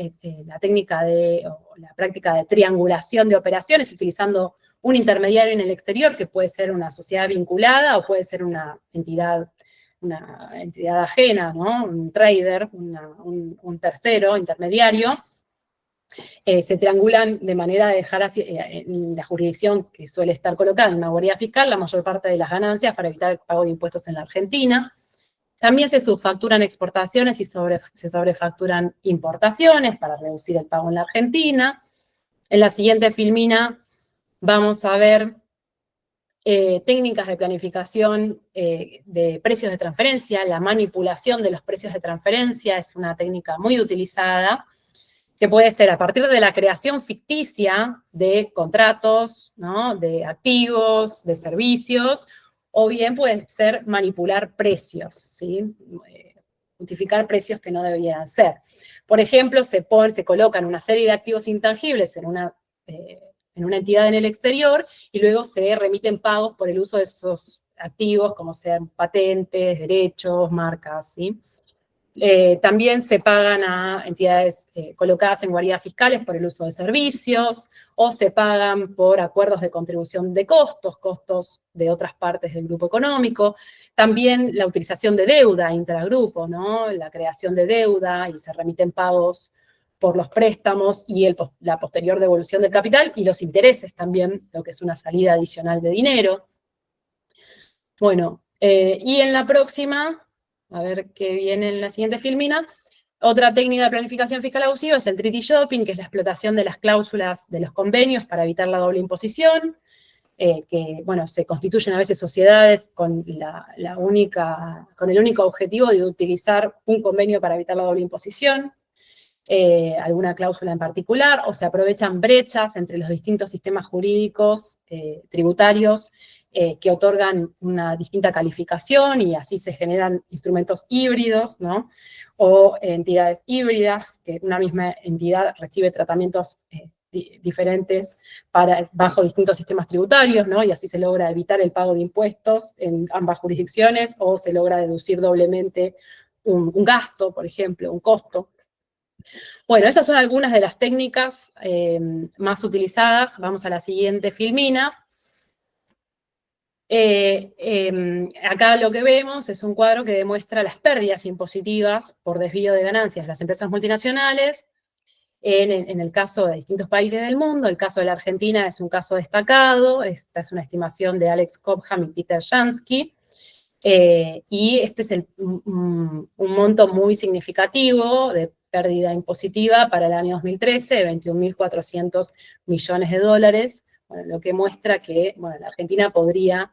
la técnica o la práctica de triangulación de operaciones utilizando un intermediario en el exterior, que puede ser una sociedad vinculada o puede ser una entidad ajena, ¿no? Un trader, un tercero intermediario. Se triangulan de manera de dejar en la jurisdicción que suele estar colocada en una guarida fiscal la mayor parte de las ganancias para evitar el pago de impuestos en la Argentina. También se subfacturan exportaciones y se sobrefacturan importaciones para reducir el pago en la Argentina. En la siguiente filmina vamos a ver técnicas de planificación de precios de transferencia. La manipulación de los precios de transferencia es una técnica muy utilizada, que puede ser a partir de la creación ficticia de contratos, ¿no? De activos, de servicios, o bien puede ser manipular precios, ¿sí? Justificar precios que no deberían ser. Por ejemplo, se colocan una serie de activos intangibles en una entidad en el exterior y luego se remiten pagos por el uso de esos activos, como sean patentes, derechos, marcas, ¿sí? También se pagan a entidades colocadas en guaridas fiscales por el uso de servicios, o se pagan por acuerdos de contribución de costos de otras partes del grupo económico. También la utilización de deuda intragrupo, ¿no? La creación de deuda y se remiten pagos por los préstamos y la posterior devolución del capital, y los intereses también, lo que es una salida adicional de dinero. Bueno, y en la próxima, a ver qué viene en la siguiente filmina, Otra técnica de planificación fiscal abusiva es el treaty shopping, que es la explotación de las cláusulas de los convenios para evitar la doble imposición, que, bueno, se constituyen a veces sociedades con con el único objetivo de utilizar un convenio para evitar la doble imposición, alguna cláusula en particular, o se aprovechan brechas entre los distintos sistemas jurídicos tributarios que otorgan una distinta calificación y así se generan instrumentos híbridos, ¿no? O entidades híbridas, que una misma entidad recibe tratamientos diferentes bajo distintos sistemas tributarios, ¿no? Y así se logra evitar el pago de impuestos en ambas jurisdicciones o se logra deducir doblemente un gasto, por ejemplo, un costo. Bueno, esas son algunas de las técnicas más utilizadas. Vamos a la siguiente filmina. Acá lo que vemos es un cuadro que demuestra las pérdidas impositivas por desvío de ganancias de las empresas multinacionales en el caso de distintos países del mundo. El caso de la Argentina es un caso destacado. Esta es una estimación de Alex Cobham y Peter Jansky. Y este es un monto muy significativo de pérdida impositiva para el año 2013, de 21.400 millones de dólares, bueno, lo que muestra que, bueno, la Argentina podría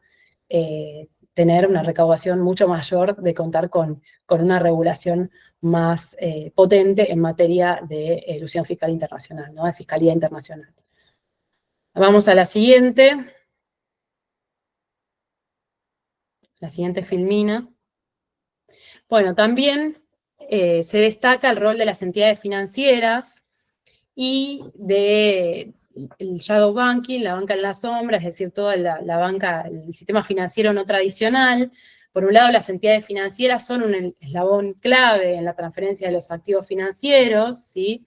tener una recaudación mucho mayor de contar con una regulación más potente en materia de elusión fiscal internacional, ¿no? De fiscalía internacional. Vamos a la siguiente. La siguiente filmina. Bueno, también se destaca el rol de las entidades financieras y del shadow banking, la banca en la sombra, es decir, toda la banca, el sistema financiero no tradicional. Por un lado, las entidades financieras son un eslabón clave en la transferencia de los activos financieros, ¿sí?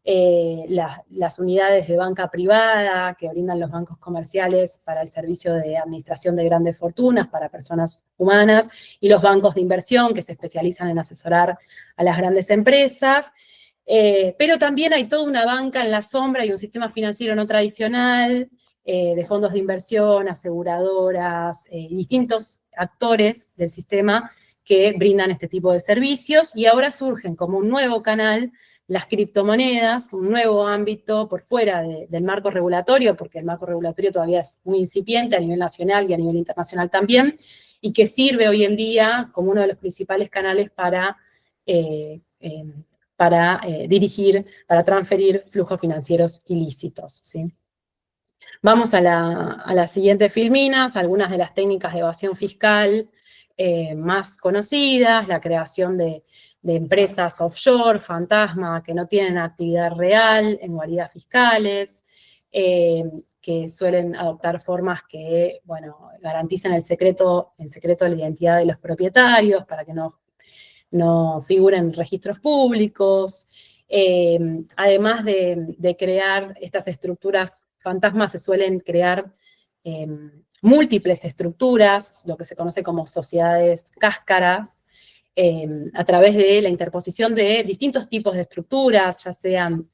Las unidades de banca privada que brindan los bancos comerciales para el servicio de administración de grandes fortunas para personas humanas, y los bancos de inversión que se especializan en asesorar a las grandes empresas. Pero también hay toda una banca en la sombra y un sistema financiero no tradicional, de fondos de inversión, aseguradoras, distintos actores del sistema que brindan este tipo de servicios, y ahora surgen como un nuevo canal las criptomonedas, un nuevo ámbito por fuera del marco regulatorio, porque el marco regulatorio todavía es muy incipiente a nivel nacional y a nivel internacional también, y que sirve hoy en día como uno de los principales canales para dirigir, para transferir flujos financieros ilícitos, ¿sí? Vamos a las siguientes filminas, algunas de las técnicas de evasión fiscal más conocidas, la creación de empresas offshore, fantasma, que no tienen actividad real en guaridas fiscales, que suelen adoptar formas que, bueno, garantizan el secreto de la identidad de los propietarios para que no figuren en registros públicos. Además de crear estas estructuras fantasmas, se suelen crear múltiples estructuras, lo que se conoce como sociedades cáscaras, a través de la interposición de distintos tipos de estructuras, ya sean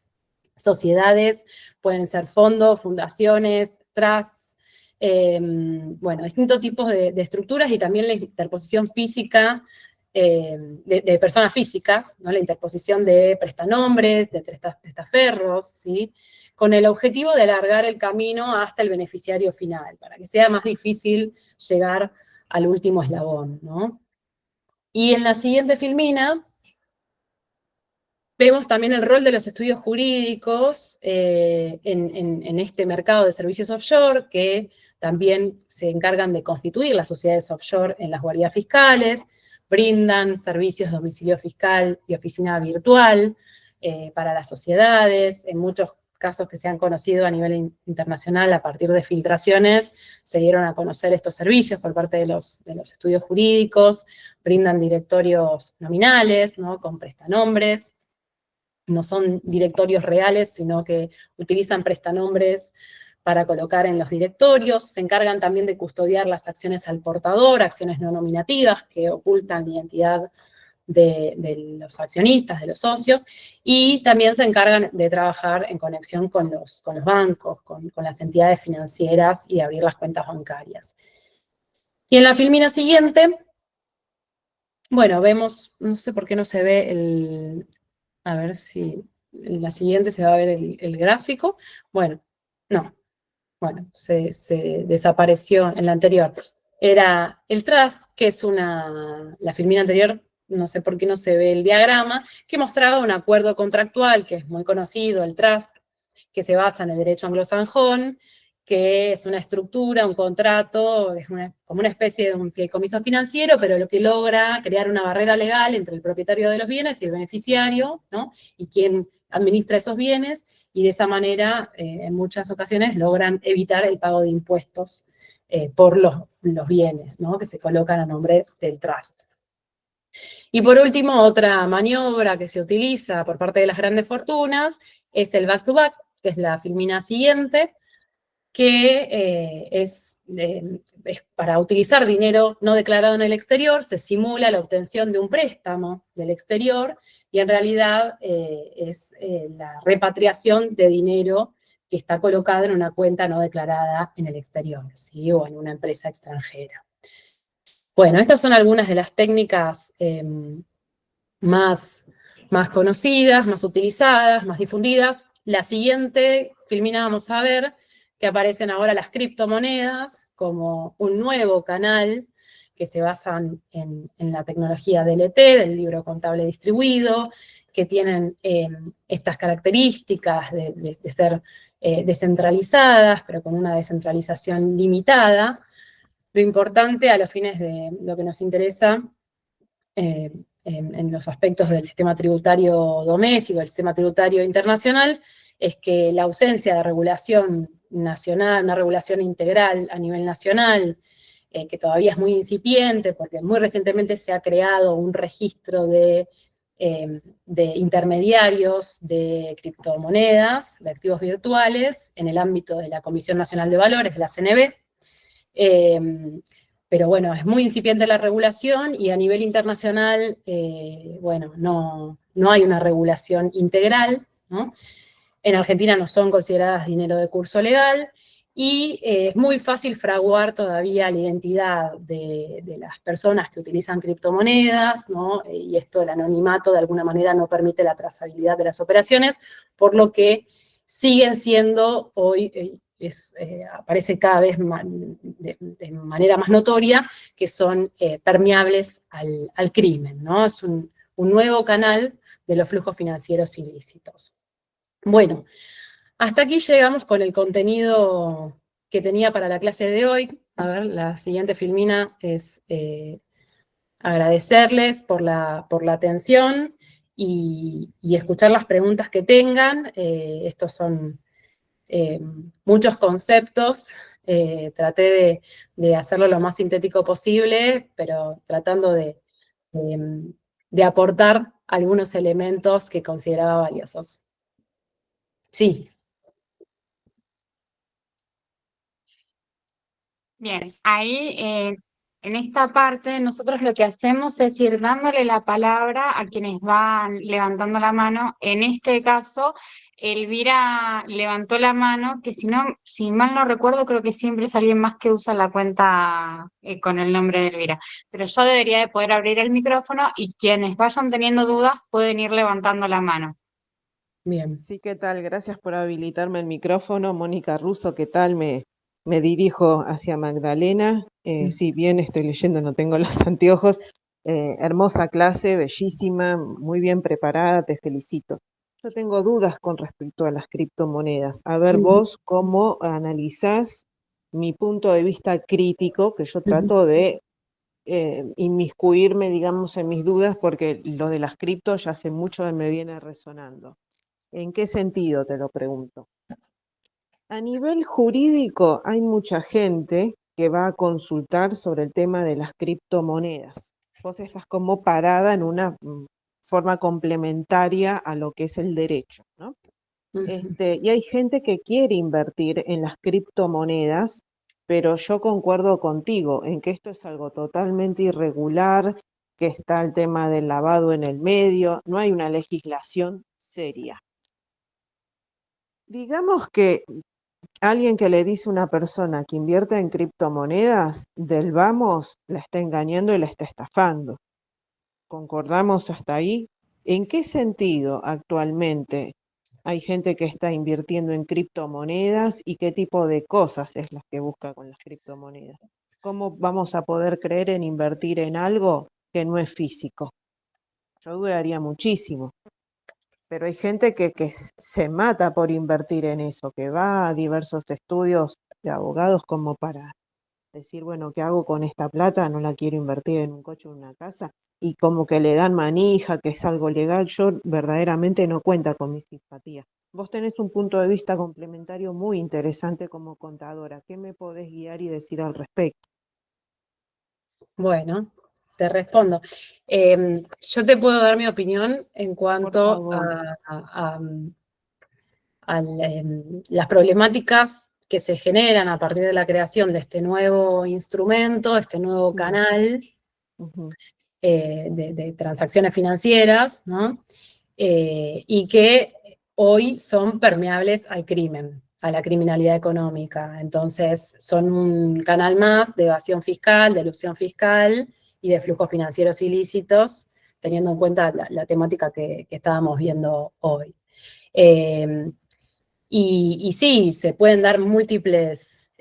sociedades, pueden ser fondos, fundaciones, trusts, bueno, distintos tipos de estructuras, y también la interposición física de personas físicas, ¿no? La interposición de prestanombres, de testaferros, ¿sí? Con el objetivo de alargar el camino hasta el beneficiario final, para que sea más difícil llegar al último eslabón, ¿no? Y en la siguiente filmina vemos también el rol de los estudios jurídicos en este mercado de servicios offshore, que también se encargan de constituir las sociedades offshore en las guaridas fiscales, brindan servicios de domicilio fiscal y oficina virtual para las sociedades. En muchos casos que se han conocido a nivel internacional a partir de filtraciones, se dieron a conocer estos servicios por parte de los estudios jurídicos, brindan directorios nominales, ¿no? Con prestanombres, no son directorios reales, sino que utilizan prestanombres para colocar en los directorios, se encargan también de custodiar las acciones al portador, acciones no nominativas que ocultan la identidad de los accionistas, de los socios, y también se encargan de trabajar en conexión con los bancos, con las entidades financieras y de abrir las cuentas bancarias. Y en la filmina siguiente, bueno, vemos, no sé por qué no se ve A ver si en la siguiente se va a ver el gráfico. Bueno, no. Bueno, se desapareció en la anterior. Era el trust, que es la filmina anterior, no sé por qué no se ve el diagrama, que mostraba un acuerdo contractual, que es muy conocido, el trust, que se basa en el derecho anglosajón, que es una estructura, un contrato, es como una especie de un fideicomiso financiero, pero lo que logra crear una barrera legal entre el propietario de los bienes y el beneficiario, ¿no? Y quien administra esos bienes, y de esa manera, en muchas ocasiones, logran evitar el pago de impuestos por los bienes, ¿no? Que se colocan a nombre del trust. Y por último, otra maniobra que se utiliza por parte de las grandes fortunas es el back-to-back, que es la filmina siguiente, que es para utilizar dinero no declarado en el exterior, se simula la obtención de un préstamo del exterior, y en realidad es la repatriación de dinero que está colocado en una cuenta no declarada en el exterior, ¿sí? O en una empresa extranjera. Bueno, estas son algunas de las técnicas más conocidas, más utilizadas, más difundidas. La siguiente filmina vamos a ver que aparecen ahora las criptomonedas como un nuevo canal que se basan en la tecnología DLT, del libro contable distribuido, que tienen estas características de ser descentralizadas, pero con una descentralización limitada. Lo importante a los fines de lo que nos interesa en los aspectos del sistema tributario doméstico, del sistema tributario internacional, es que la ausencia de regulación nacional, una regulación integral a nivel nacional, que todavía es muy incipiente, porque muy recientemente se ha creado un registro de intermediarios de criptomonedas, de activos virtuales, en el ámbito de la Comisión Nacional de Valores, de la CNV. Pero bueno, es muy incipiente la regulación, y a nivel internacional, bueno, no hay una regulación integral, ¿no? En Argentina no son consideradas dinero de curso legal, y es muy fácil fraguar todavía la identidad de las personas que utilizan criptomonedas, ¿no? Y esto, el anonimato, de alguna manera no permite la trazabilidad de las operaciones, por lo que siguen siendo hoy, aparece cada vez de manera más notoria, que son permeables al crimen, ¿no? Es un nuevo canal de los flujos financieros ilícitos. Bueno, hasta aquí llegamos con el contenido que tenía para la clase de hoy. A ver, la siguiente filmina es agradecerles por la atención y escuchar las preguntas que tengan. Estos son muchos conceptos. Traté de hacerlo lo más sintético posible, pero tratando de aportar algunos elementos que consideraba valiosos. Sí.
Bien, ahí en esta parte nosotros lo que hacemos es ir dándole la palabra a quienes van levantando la mano. En este caso, Elvira levantó la mano, que si mal no recuerdo, creo que siempre es alguien más que usa la cuenta con el nombre de Elvira. Pero yo debería de poder abrir el micrófono, y quienes vayan teniendo dudas pueden ir levantando la mano.
Bien.
Sí, ¿qué tal? Gracias por habilitarme el micrófono. Mónica Russo, ¿qué tal? Me dirijo hacia Magdalena. Sí, bien, estoy leyendo, no tengo los anteojos. Hermosa clase, bellísima, muy bien preparada, te felicito. Yo tengo dudas con respecto a las criptomonedas. A ver vos cómo analizás mi punto de vista crítico, que yo trato de inmiscuirme, digamos, en mis dudas, porque lo de las criptos ya hace mucho me viene resonando. ¿En qué sentido? Te lo pregunto. A nivel jurídico, hay mucha gente que va a consultar sobre el tema de las criptomonedas. Vos estás como parada en una forma complementaria a lo que es el derecho, ¿no? Y hay gente que quiere invertir en las criptomonedas, pero yo concuerdo contigo en que esto es algo totalmente irregular, que está el tema del lavado en el medio, no hay una legislación seria. Digamos que alguien que le dice a una persona que invierta en criptomonedas, del vamos, la está engañando y la está estafando. ¿Concordamos hasta ahí? ¿En qué sentido actualmente hay gente que está invirtiendo en criptomonedas y qué tipo de cosas es las que busca con las criptomonedas? ¿Cómo vamos a poder creer en invertir en algo que no es físico? Yo dudaría muchísimo, pero hay gente que se mata por invertir en eso, que va a diversos estudios de abogados como para decir, bueno, ¿qué hago con esta plata? No la quiero invertir en un coche o en una casa, y como que le dan manija, que es algo legal. Yo verdaderamente no cuenta con mi simpatía. Vos tenés un punto de vista complementario muy interesante como contadora. ¿Qué me podés guiar y decir al respecto?
Bueno, te respondo. Yo te puedo dar mi opinión en
Por
cuanto
favor.
a las problemáticas que se generan a partir de la creación de este nuevo instrumento, este nuevo canal
Ujú.
de transacciones financieras, ¿no? Y que hoy son permeables al crimen, a la criminalidad económica. Entonces, son un canal más de evasión fiscal, de elusión fiscal y de flujos financieros ilícitos, teniendo en cuenta la temática que estábamos viendo hoy. Y sí, se pueden dar múltiples,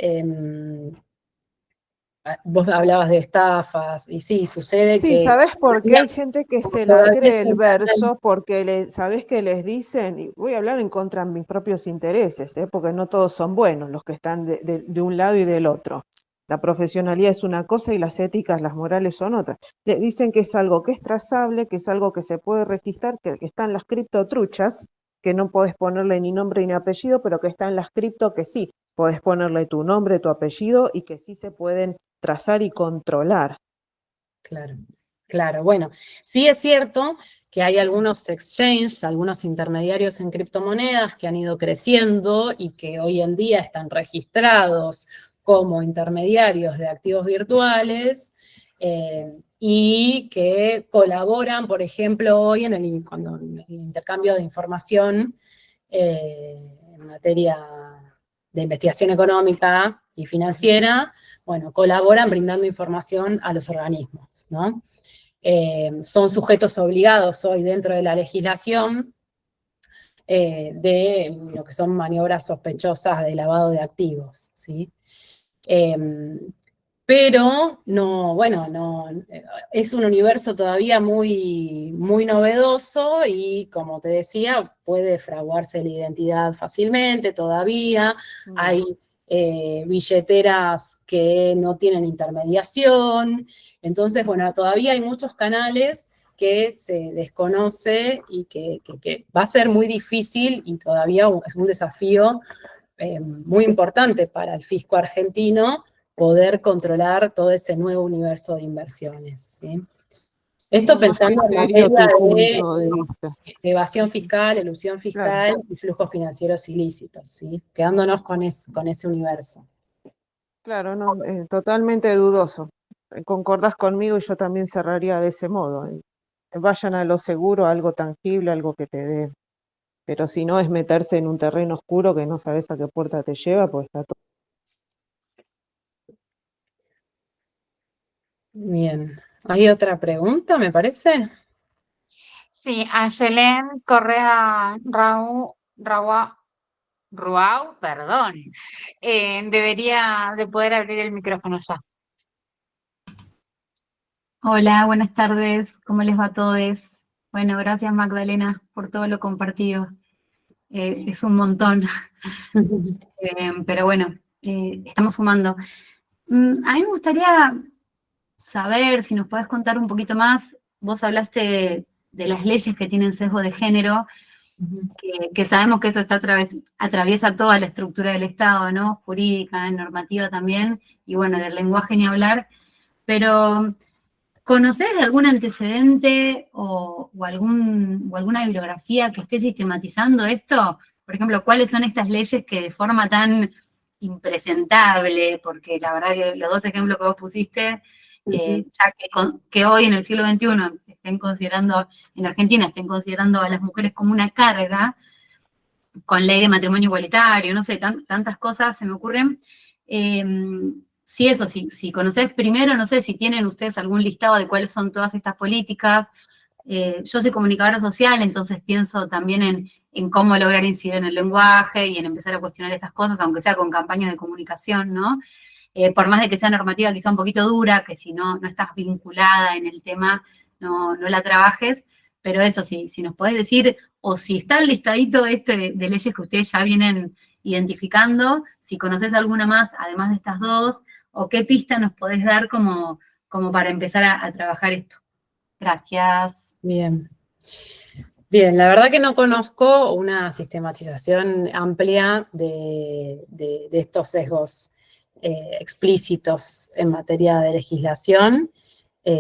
vos hablabas de estafas, y sí, sucede
Sí,
que
¿sabes por qué hay gente que se la
todavía es
cree el
un canal.
verso? Porque ¿sabés qué les dicen? Y voy a hablar en contra de mis propios intereses, porque no todos son buenos los que están de un lado y del otro. La profesionalidad es una cosa y las éticas, las morales son otras. Le dicen que es algo que es trazable, que es algo que se puede registrar, que están las criptotruchas, que no podés ponerle ni nombre ni apellido, pero que están las cripto que sí, podés ponerle tu nombre, tu apellido y que sí se pueden trazar y controlar.
Claro, claro. Bueno, sí es cierto que hay algunos exchanges, algunos intermediarios en criptomonedas que han ido creciendo y que hoy en día están registrados como intermediarios de activos virtuales y que colaboran, por ejemplo, hoy en el intercambio de información en materia de investigación económica y financiera. Bueno, colaboran brindando información a los organismos, ¿no? Son sujetos obligados hoy dentro de la legislación de lo que son maniobras sospechosas de lavado de activos, ¿sí? Pero no, bueno, no, es un universo todavía muy, muy novedoso y, como te decía, puede fraguarse la identidad fácilmente todavía. Hay billeteras que no tienen intermediación. Entonces, bueno, todavía hay muchos canales que se desconoce y que va a ser muy difícil y todavía es un desafío muy importante para el fisco argentino poder controlar todo ese nuevo universo de inversiones, ¿sí? Esto
Muy
pensando en
serio
materia
tu
de
punto de vista.
evasión fiscal, elusión
Claro,
fiscal y flujos financieros ilícitos, ¿sí? Quedándonos con ese universo.
claro, no, totalmente dudoso. Concordás conmigo y yo también cerraría de ese modo. Vayan a lo seguro, a algo tangible, algo que te dé. Pero si no, es meterse en un terreno oscuro que no sabes a qué puerta te lleva, pues está todo.
Bien. ¿Hay otra pregunta, me parece?
Sí, Ayelén Correa Ruau, perdón, debería de poder abrir el micrófono ya.
Hola, buenas tardes, ¿cómo les va a todos? Bueno, gracias Magdalena por todo lo compartido. Es un montón, pero bueno, estamos sumando. A mí me gustaría saber si nos podés contar un poquito más. Vos hablaste de las leyes que tienen sesgo de género, que sabemos que eso atraviesa toda la estructura del Estado, ¿no? Jurídica, normativa también, y bueno, del lenguaje ni hablar, pero ¿conocés de algún antecedente o alguna bibliografía que esté sistematizando esto? Por ejemplo, ¿cuáles son estas leyes que de forma tan impresentable, porque la verdad que los dos ejemplos que vos pusiste, ya que hoy en el siglo XXI estén considerando, en Argentina estén considerando a las mujeres como una carga, con ley de matrimonio igualitario, no sé, tantas cosas se me ocurren. Si conocés primero, no sé si tienen ustedes algún listado de cuáles son todas estas políticas, Yo soy comunicadora social, entonces pienso también en cómo lograr incidir en el lenguaje y en empezar a cuestionar estas cosas, aunque sea con campañas de comunicación, ¿no? Por más de que sea normativa quizá un poquito dura, que si no estás vinculada en el tema, no la trabajes, pero eso sí, si nos podés decir, o si está el listadito de leyes que ustedes ya vienen identificando, si conocés alguna más, además de estas dos, o qué pista nos podés dar como para empezar a trabajar esto. Gracias.
Bien. Bien, la verdad que no conozco una sistematización amplia de estos sesgos explícitos en materia de legislación.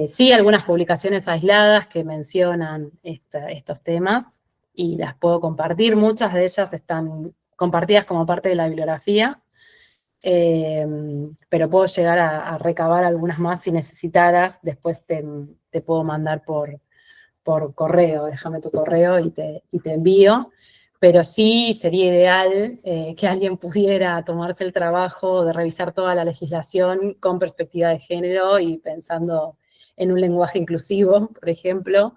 Sí, algunas publicaciones aisladas que mencionan estos temas y las puedo compartir. Muchas de ellas están compartidas como parte de la bibliografía, pero puedo llegar a recabar algunas más si necesitaras. Después te puedo mandar por correo, déjame tu correo y te envío. Pero sí sería ideal que alguien pudiera tomarse el trabajo de revisar toda la legislación con perspectiva de género y pensando en un lenguaje inclusivo, por ejemplo,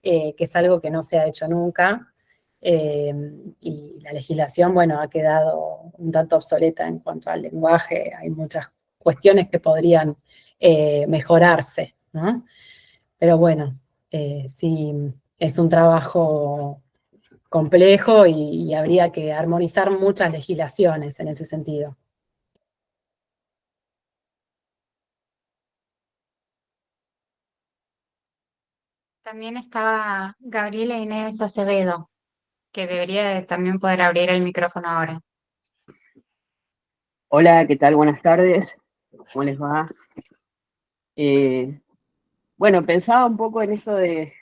que es algo que no se ha hecho nunca. Y la legislación, bueno, ha quedado un tanto obsoleta en cuanto al lenguaje. Hay muchas cuestiones que podrían mejorarse, ¿no? Pero bueno, sí, es un trabajo complejo y habría que armonizar muchas legislaciones en ese sentido.
También estaba Gabriela Inés Acevedo, que debería también poder abrir el micrófono ahora.
Hola, ¿qué tal? Buenas tardes. ¿Cómo les va? Bueno, pensaba un poco en esto de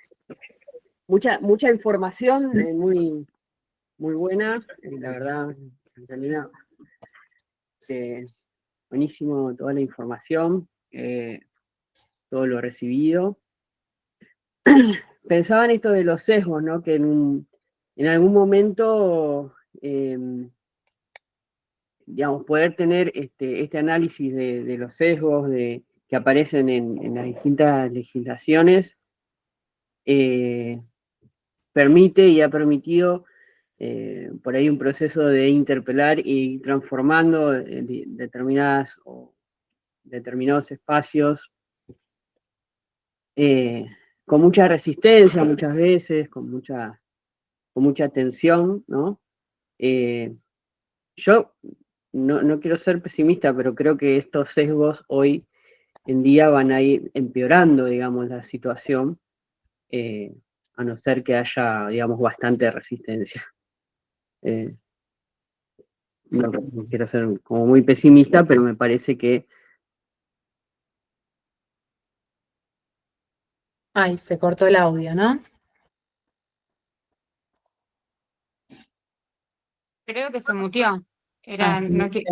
mucha información, muy buena, la verdad, Angelina, buenísimo toda la información, todo lo recibido. Pensaba en esto de los sesgos, ¿no? Que en algún momento, digamos, poder tener este análisis de los sesgos que aparecen en las distintas legislaciones, permite y ha permitido por ahí un proceso de interpelar y transformando determinados espacios con mucha resistencia muchas veces, con mucha tensión, ¿no? Yo no quiero ser pesimista, pero creo que estos sesgos hoy en día van a ir empeorando, digamos, la situación, a no ser que haya, digamos, bastante resistencia. No quiero ser como muy pesimista, pero me parece que...
Ay, se cortó el audio, ¿no?
Creo que se muteó. Era
Sí,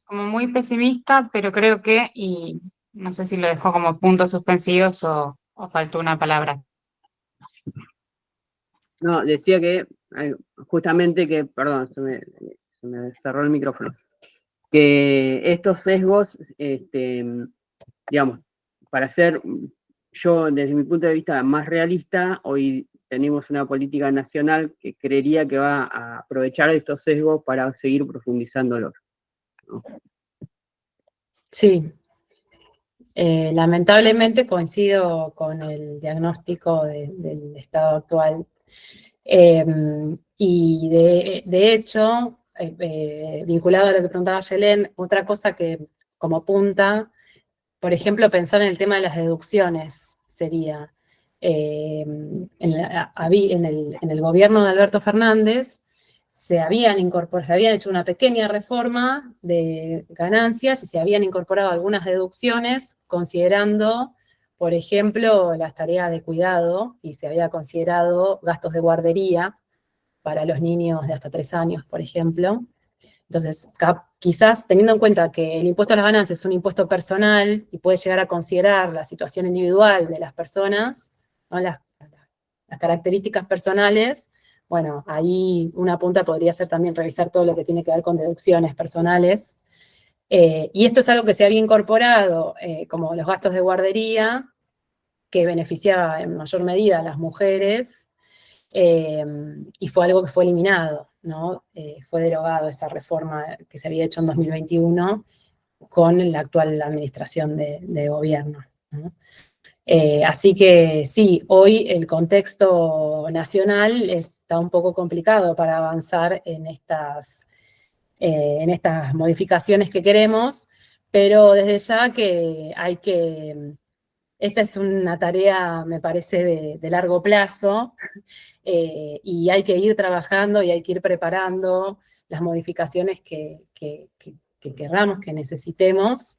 como muy pesimista, pero creo que, y no sé si lo dejó como puntos suspensivos o faltó una palabra.
No, decía que, justamente que, perdón, se me cerró el micrófono, que estos sesgos, digamos, para ser yo, desde mi punto de vista, más realista, hoy tenemos una política nacional que creería que va a aprovechar estos sesgos para seguir profundizándolos, ¿no?
sí. Lamentablemente coincido con el diagnóstico del estado actual. Y de hecho, vinculado a lo que preguntaba Yelén, otra cosa que como punta, por ejemplo, pensar en el tema de las deducciones sería, en el gobierno de Alberto Fernández se habían hecho una pequeña reforma de ganancias y se habían incorporado algunas deducciones considerando, por ejemplo, las tareas de cuidado, y se había considerado gastos de guardería para los niños de hasta 3 años, por ejemplo. Entonces, quizás teniendo en cuenta que el impuesto a las ganancias es un impuesto personal y puede llegar a considerar la situación individual de las personas, ¿no? las características personales, bueno, ahí una punta podría ser también revisar todo lo que tiene que ver con deducciones personales. Y esto es algo que se había incorporado, como los gastos de guardería, que beneficiaba en mayor medida a las mujeres, y fue algo que fue eliminado, ¿no? Fue derogado esa reforma que se había hecho en 2021 con la actual administración de gobierno, ¿no? Así que sí, hoy el contexto nacional está un poco complicado para avanzar en estas modificaciones que queremos, pero desde ya que hay que... Esta es una tarea, me parece, de largo plazo, y hay que ir trabajando y hay que ir preparando las modificaciones que querramos, que necesitemos,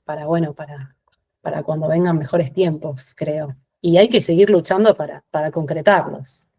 para, bueno, para cuando vengan mejores tiempos, creo. Y hay que seguir luchando para concretarlos.